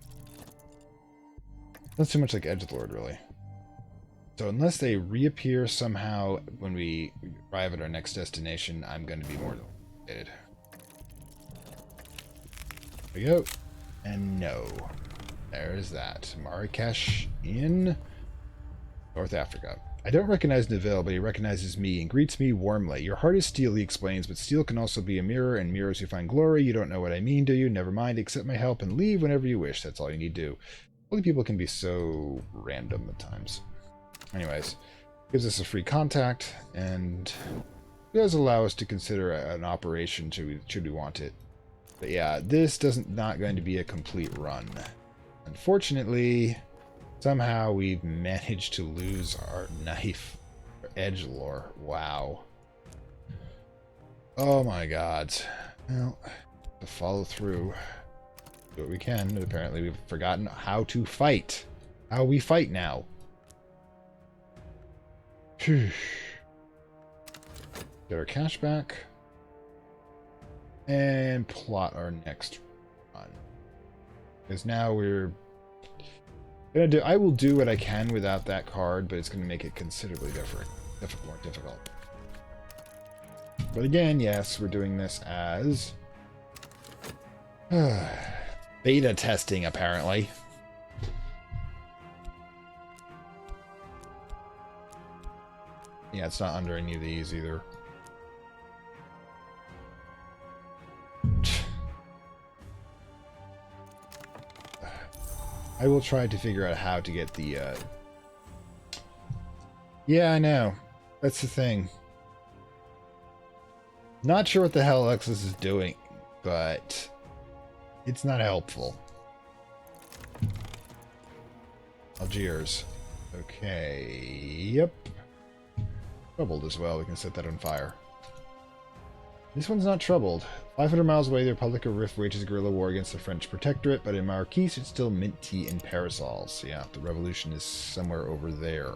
Not too much like Edgelord, really. So unless they reappear somehow when we arrive at our next destination, I'm going to be more devastated. There we go. And no. There's that. Marrakesh in North Africa. I don't recognize Neville, but he recognizes me and greets me warmly. Your heart is steel, he explains, but steel can also be a mirror, and mirrors you find glory. You don't know what I mean, do you? Never mind, accept my help and leave whenever you wish. That's all you need to do. Holy people can be so random at times. Anyways, gives us a free contact, and does allow us to consider an operation should we want it. But yeah, this not going to be a complete run. Unfortunately, somehow we've managed to lose our knife, our edgelord. Wow. Oh my god. Well, to follow through, do what we can, but apparently we've forgotten how to fight. How we fight now. Get our cash back and plot our next run, because now we're gonna do. I will do what I can without that card, but it's going to make it considerably more difficult. But again, yes, we're doing this as beta testing, apparently. Yeah, it's not under any of these either. I will try to figure out how to get the... Yeah, I know. That's the thing. Not sure what the hell Alexis is doing, but it's not helpful. Algiers. Okay, yep. Troubled as well, we can set that on fire. This one's not troubled. 500 miles away, the Republic of Rift wages a guerrilla war against the French protectorate, but in Marrakech it's still mint tea and parasols. Yeah, the revolution is somewhere over there.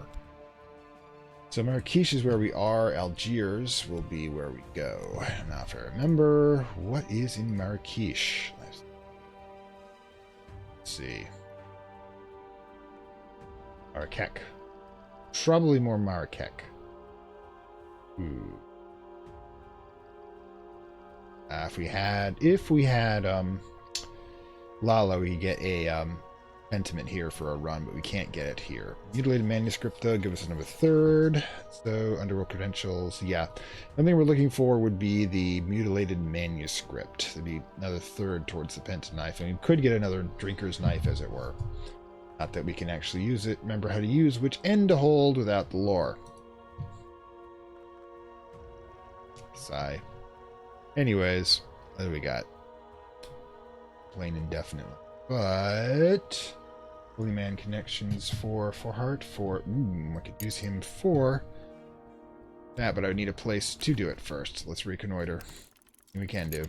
So Marrakech is where we are. Algiers will be where we go. Now, if I remember, what is in Marrakech? Let's see. Marrakech. Probably more Marrakech. Ooh. If we had Lala, we get a sentiment here for a run, but we can't get it here. Mutilated manuscript, though, give us another third. So underworld credentials, yeah. One thing we're looking for would be the mutilated manuscript. There'd be another third towards the penta knife, and we could get another drinker's knife, as it were. Not that we can actually use it. Remember how to use which end to hold without the lore. Sigh. Anyways, what do we got? Plain indefinitely. But Holy Man connections for heart for I could use him for that, but I would need a place to do it first. Let's reconnoiter. We can do.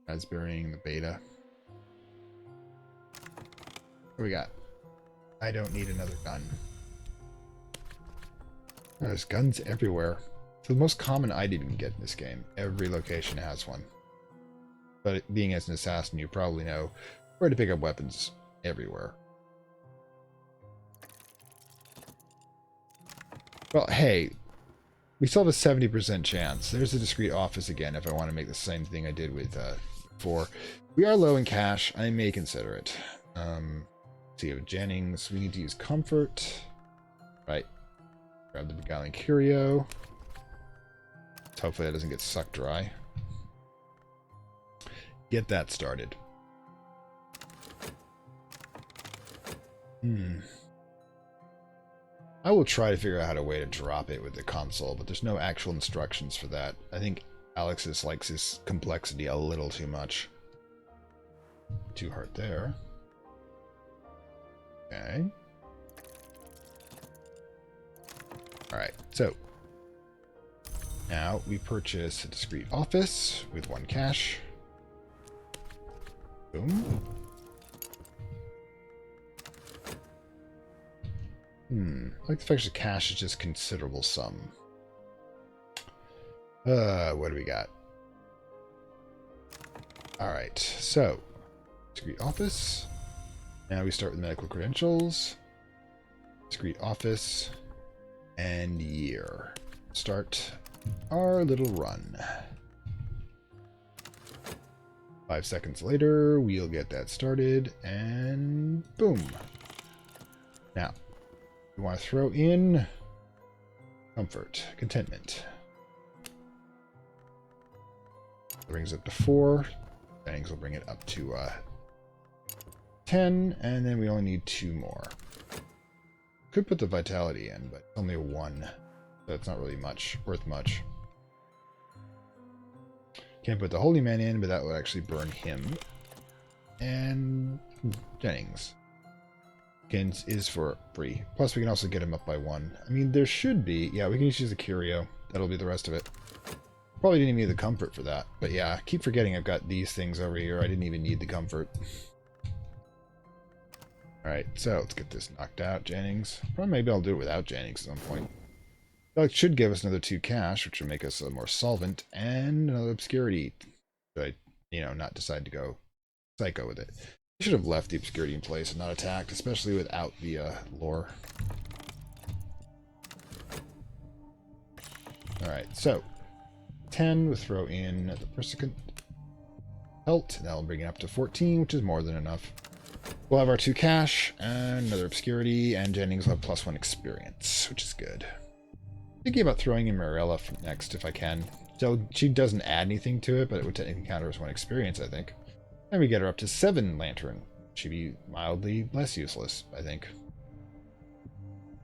Raspberrying the beta. What do we got? I don't need another gun. There's guns everywhere. It's the most common item you can get in this game. Every location has one. But being as an assassin, you probably know where to pick up weapons everywhere. Well, hey, we still have a 70% chance. There's a discrete office again if I want to make the same thing I did with before. We are low in cash. I may consider it. See, of Jennings, we need to use comfort. Right. Grab the beguiling curio. Hopefully that doesn't get sucked dry. Get that started. I will try to figure out a way to drop it with the console, but there's no actual instructions for that. I think Alex just likes his complexity a little too much. 2 heart there. Okay. Alright, so now we purchase a discreet office with 1 cash. Boom. I like the fact that cash is just considerable sum. What do we got? Alright, so discreet office. Now we start with medical credentials. Discreet office. And year. Start our little run. 5 seconds later, we'll get that started, and boom. Now, we want to throw in comfort, contentment. Brings it up to 4. Jennings will bring it up to 10, and then we only need 2 more. Could put the vitality in, but only a 1. So it's not really worth much. Can't put the holy man in, but that would actually burn him. And Jennings. Jennings is for free. Plus we can also get him up by 1. I mean, there should be... Yeah, we can just use the curio. That'll be the rest of it. Probably didn't even need the comfort for that. But yeah, I keep forgetting I've got these things over here. I didn't even need the comfort. Alright, so let's get this knocked out, Jennings. Probably maybe I'll do it without Jennings at some point. It should give us another 2 cash, which will make us more solvent, and another obscurity. Should I, not decide to go psycho with it. I should have left the obscurity in place and not attacked, especially without the lore. Alright, so 10, we'll throw in the persecute pelt, and that'll bring it up to 14, which is more than enough. We'll have our 2 cash, and another obscurity, and Jennings will have +1 experience, which is good. Thinking about throwing in Marilla next if I can. So she doesn't add anything to it, but it would technically count as 1 experience, I think. And we get her up to 7 lantern. She'd be mildly less useless, I think.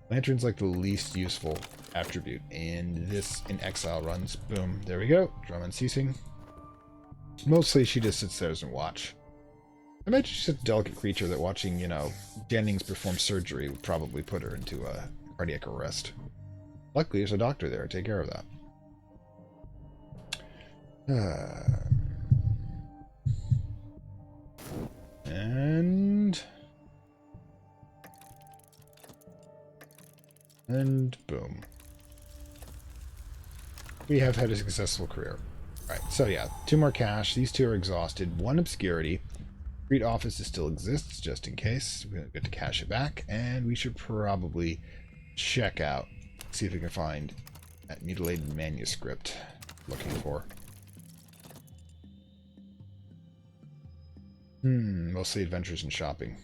Lantern's like the least useful attribute in Exile runs. Boom, there we go. Drum unceasing. Mostly she just sits there and watch. I imagine she's such a delicate creature that watching, Jennings perform surgery would probably put her into a cardiac arrest. Luckily, there's a doctor there to take care of that. And boom. We have had a successful career. Alright, so yeah, 2 more cash. These 2 are exhausted. 1 obscurity. Street office still exists, just in case. We're going to get to cash it back, and we should probably check out. See if we can find that mutilated manuscript looking for. Mostly adventures and shopping.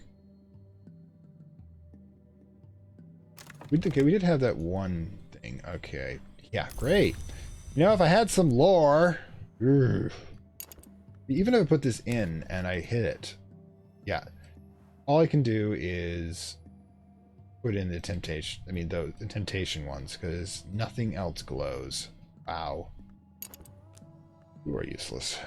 We did have that one thing. Okay. Yeah, great. If I had some lore. Even if I put this in and I hit it. Yeah. All I can do is put in the temptation. I mean, the temptation ones, because nothing else glows. Wow. You are useless.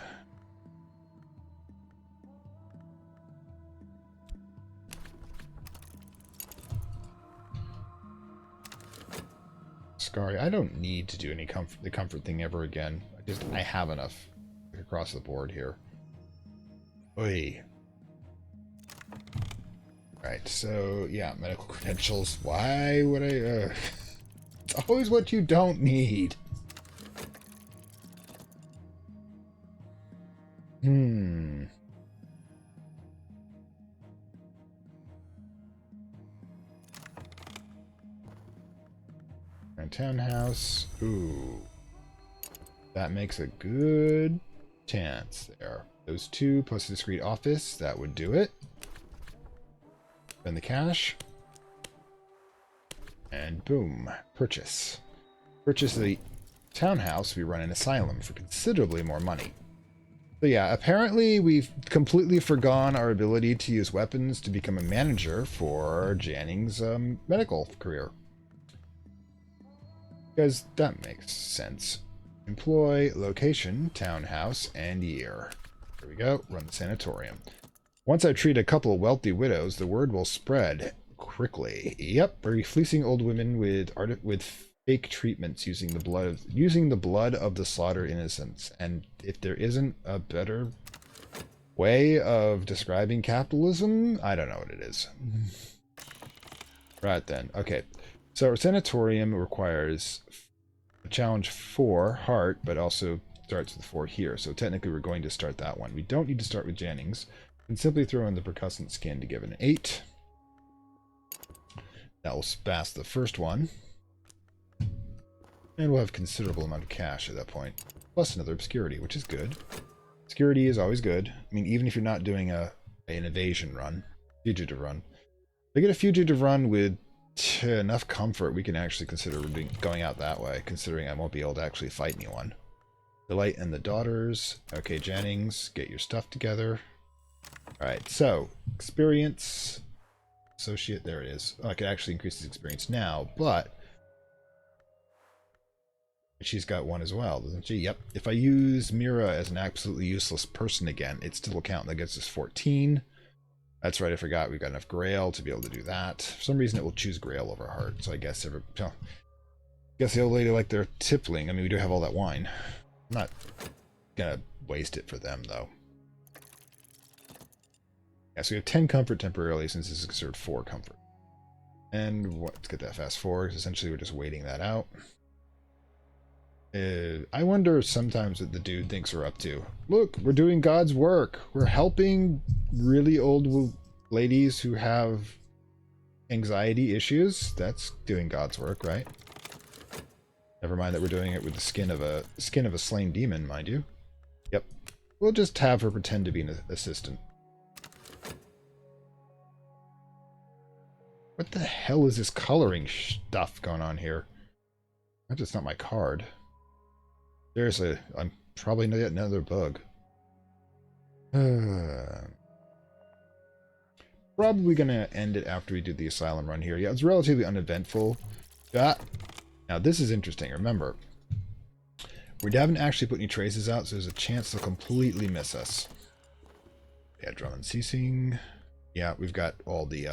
Scary. I don't need to do any the comfort thing ever again. I have enough across the board here. Oy. Right, so yeah, medical credentials. Why would I? It's always what you don't need. And townhouse. Ooh. That makes a good chance there. Those 2 plus a discreet office, that would do it. Spend the cash. And boom. Purchase. Purchase the townhouse, we run an asylum for considerably more money. So yeah, apparently we've completely forgone our ability to use weapons to become a manager for Jennings' medical career. Because that makes sense. Employ, location, townhouse, and year. There we go. Run the sanatorium. Once I treat a couple of wealthy widows, the word will spread quickly. Yep, we're fleecing old women with fake treatments using the blood of the slaughtered innocents. And if there isn't a better way of describing capitalism, I don't know what it is. Right then. Okay. So our sanatorium requires a challenge 4 heart, but also starts with 4 here. So technically we're going to start that one. We don't need to start with Jennings. We can simply throw in the percussant skin to give it an 8. That will pass the first one. And we'll have considerable amount of cash at that point. Plus another obscurity, which is good. Obscurity is always good. I mean, even if you're not doing an evasion run, fugitive run. If we get a fugitive run with enough comfort, we can actually consider going out that way, considering I won't be able to actually fight anyone. Delight and the daughters. Okay, Jennings, get your stuff together. Alright, so, experience. Associate, there it is. Oh, I could actually increase his experience now, but she's got 1 as well, doesn't she? Yep. If I use Mira as an absolutely useless person again, it still will count. That gets us 14. That's right, I forgot. We've got enough Grail to be able to do that. For some reason, it will choose Grail over Heart. So I guess the old lady like their tippling. I mean, we do have all that wine. I'm not gonna waste it for them, though. Yeah, so we have 10 comfort temporarily since this is considered 4 comfort. And let's get that fast forward. Essentially, we're just waiting that out. I wonder sometimes what the dude thinks we're up to. Look, we're doing God's work. We're helping really old ladies who have anxiety issues. That's doing God's work, right? Never mind that we're doing it with the skin of a slain demon, mind you. Yep. We'll just have her pretend to be an assistant. What the hell is this coloring stuff going on here? That's just not my card. Seriously, I'm probably not yet another bug. Probably gonna end it after we do the asylum run here. Yeah, it's relatively uneventful. Now this is interesting. Remember, we haven't actually put any traces out, so there's a chance they'll completely miss us. Yeah, drum and ceasing. Yeah, we've got all the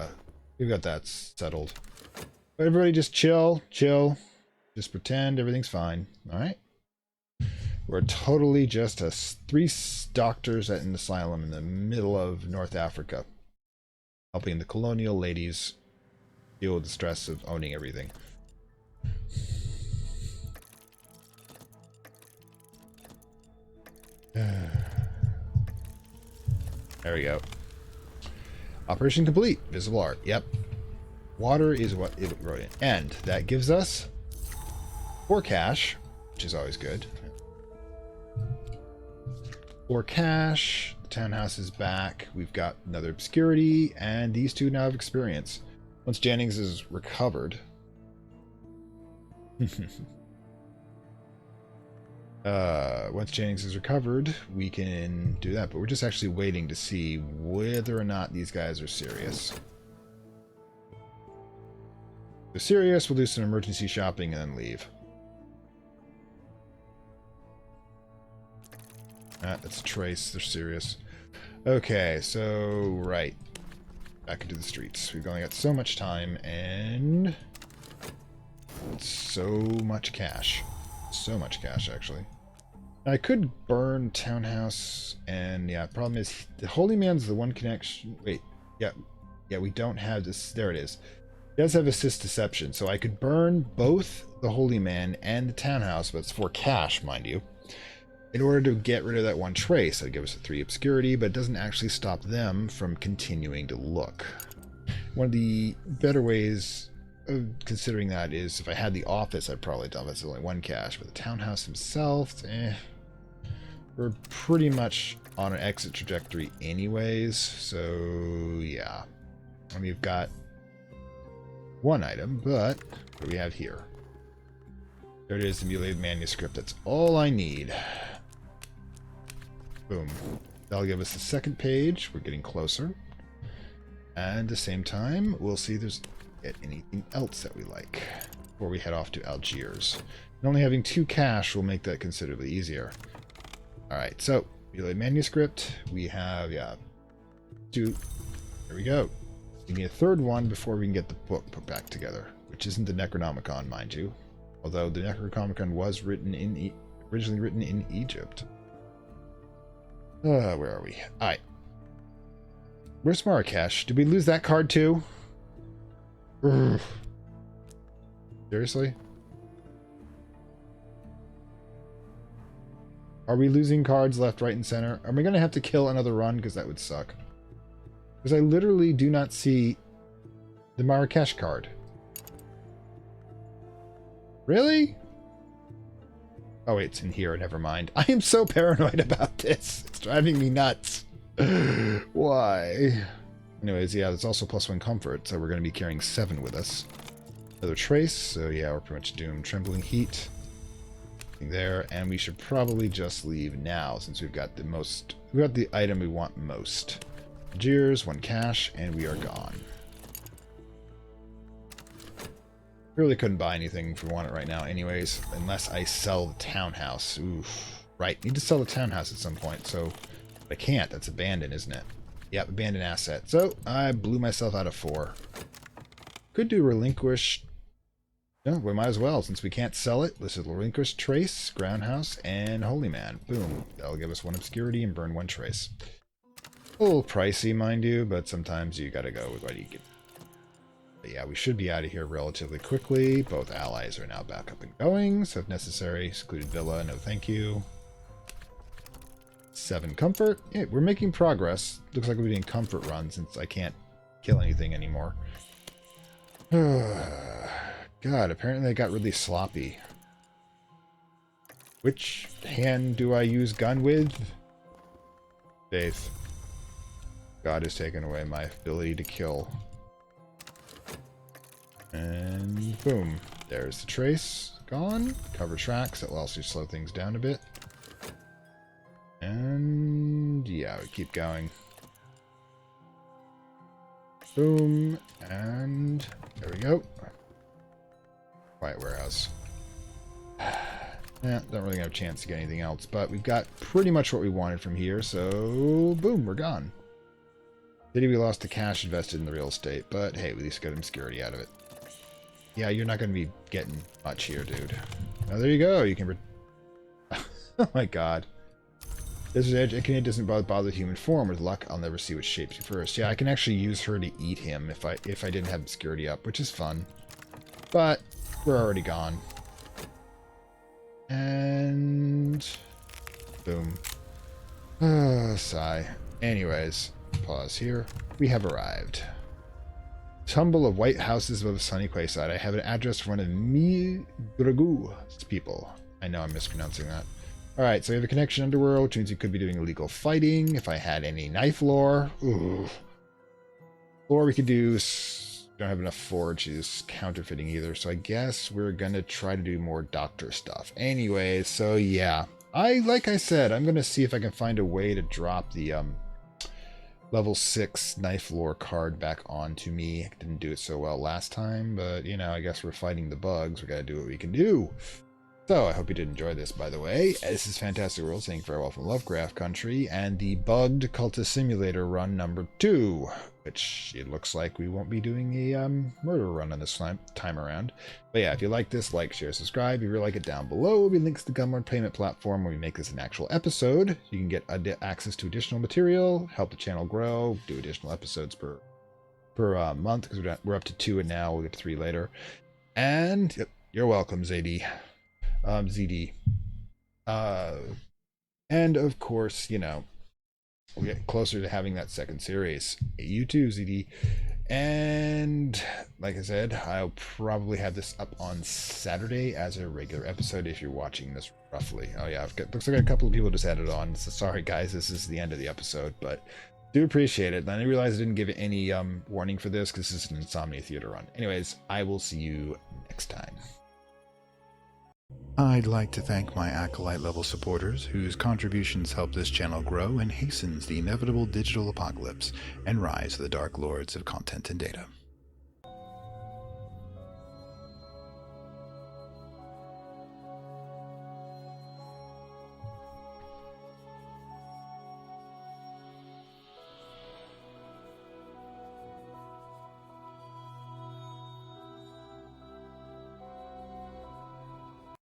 we've got that settled. But everybody just chill. Just pretend everything's fine. Alright? We're totally just 3 doctors at an asylum in the middle of North Africa, helping the colonial ladies deal with the stress of owning everything. There we go. Operation complete. Visible art. Yep. Water is what it wrote in. And that gives us 4 cash, which is always good. 4 cash. The townhouse is back. We've got another obscurity, and these 2 now have experience. Once Jennings is recovered. Once Jennings is recovered, we can do that, but we're just actually waiting to see whether or not these guys are serious. If they're serious, we'll do some emergency shopping and then leave. That's a trace. They're serious. Okay, so, right. Back into the streets. We've only got so much time, and so much cash. So much cash, actually. I could burn townhouse, and yeah, problem is, the Holy Man's the one connection. Wait, yeah, we don't have this. There it is. It does have assist deception, so I could burn both the Holy Man and the townhouse, but it's for cash, mind you. In order to get rid of that 1 trace, that'd give us a 3 obscurity, but it doesn't actually stop them from continuing to look. One of the better ways of considering that is if I had the office, I'd probably tell it's only 1 cash, but the townhouse himself, we're pretty much on an exit trajectory anyways, so yeah. I mean, we've got 1 item, but what do we have here? There it is, the mutilated manuscript. That's all I need. Boom. That'll give us the 2nd page. We're getting closer. And at the same time, we'll see if there's anything else that we like. before we head off to Algiers. And only having 2 cash will make that considerably easier. Alright, so, relay manuscript. We have, 2. There we go. We need a 3rd one before we can get the book put back together, which isn't the Necronomicon, mind you. Although the Necronomicon was originally written in Egypt. Where are we? Alright. Where's Marrakesh? Did we lose that card too? Ugh. Seriously? Are we losing cards left, right, and center? Are we going to have to kill another run? Because that would suck. Because I literally do not see the Marrakesh card. Really? Oh, wait, it's in here. Never mind. I am so paranoid about this. It's driving me nuts. Why? Anyways, yeah, there's also +1 comfort, so we're going to be carrying 7 with us. Another trace, so yeah, we're pretty much doomed. Trembling heat. There, and we should probably just leave now since we've got the item we want most. Algiers, 1 cash, and we are gone. Really couldn't buy anything if we want it right now anyways, unless I sell the townhouse. Oof. Right, need to sell the townhouse at some point, so I can't. That's abandoned, isn't it? Yep, abandoned asset. So I blew myself out of 4. Could do relinquish. No, we might as well, since we can't sell it. This is relinquish, trace, groundhouse, and holy man. Boom. That'll give us 1 obscurity and burn 1 trace. A little pricey, mind you, but sometimes you gotta go with what you get. But yeah, we should be out of here relatively quickly. Both allies are now back up and going, so if necessary, secluded villa, no thank you. 7 comfort. Yeah, we're making progress. Looks like we're doing comfort runs since I can't kill anything anymore. God, apparently I got really sloppy. Which hand do I use gun with? Faith. God has taken away my ability to kill. And boom. There's the trace. Gone. Cover tracks. That will also slow things down a bit. And yeah, we keep going. Boom. And there we go. Quiet warehouse. Yeah, don't really have a chance to get anything else, but we've got pretty much what we wanted from here, so boom, we're gone. City, we lost the cash invested in the real estate, but hey, we at least got obscurity out of it. Yeah, you're not going to be getting much here, dude. Oh, there you go. You can... Oh my god. Desert Edge, Echidna doesn't bother human form. With luck, I'll never see what shapes you first. Yeah, I can actually use her to eat him if I didn't have obscurity up, which is fun. But we're already gone. And boom. Sigh. Anyways, pause here. We have arrived. Tumble of white houses above a sunny quayside. I have an address for one of Migragu's people. I know I'm mispronouncing that. Alright, so we have a connection underworld, which means we could be doing illegal fighting. If I had any knife lore. Ooh. Or we could do... Don't have enough forges counterfeiting either, so I guess we're gonna try to do more doctor stuff. Anyway, so yeah. Like I said, I'm gonna see if I can find a way to drop the level 6 knife lore card back onto me. I didn't do it so well last time, but you know, I guess we're fighting the bugs. We gotta do what we can do. So, I hope you did enjoy this, by the way. This is Fantastic World saying farewell from Lovecraft Country and the bugged Cultist Simulator run number 2, which it looks like we won't be doing a murder run on this time around. But yeah, if you like this, like, share, subscribe. If you like it, down below will be links to the Gumroad payment platform where we make this an actual episode. You can get access to additional material, help the channel grow, do additional episodes per month, because we're up to 2 and now we'll get to 3 later. And yep, you're welcome, ZD. ZD. And of course, you know, we'll get closer to having that 2nd series. You too, ZD. And like I said, I'll probably have this up on Saturday as a regular episode if you're watching this roughly. Oh yeah, looks like a couple of people just added on. So sorry guys, this is the end of the episode, but do appreciate it. And I realized I didn't give it any warning for this because this is an Insomnia Theater run. Anyways, I will see you next time. I'd like to thank my Acolyte level supporters whose contributions help this channel grow and hastens the inevitable digital apocalypse and rise of the Dark Lords of Content and Data.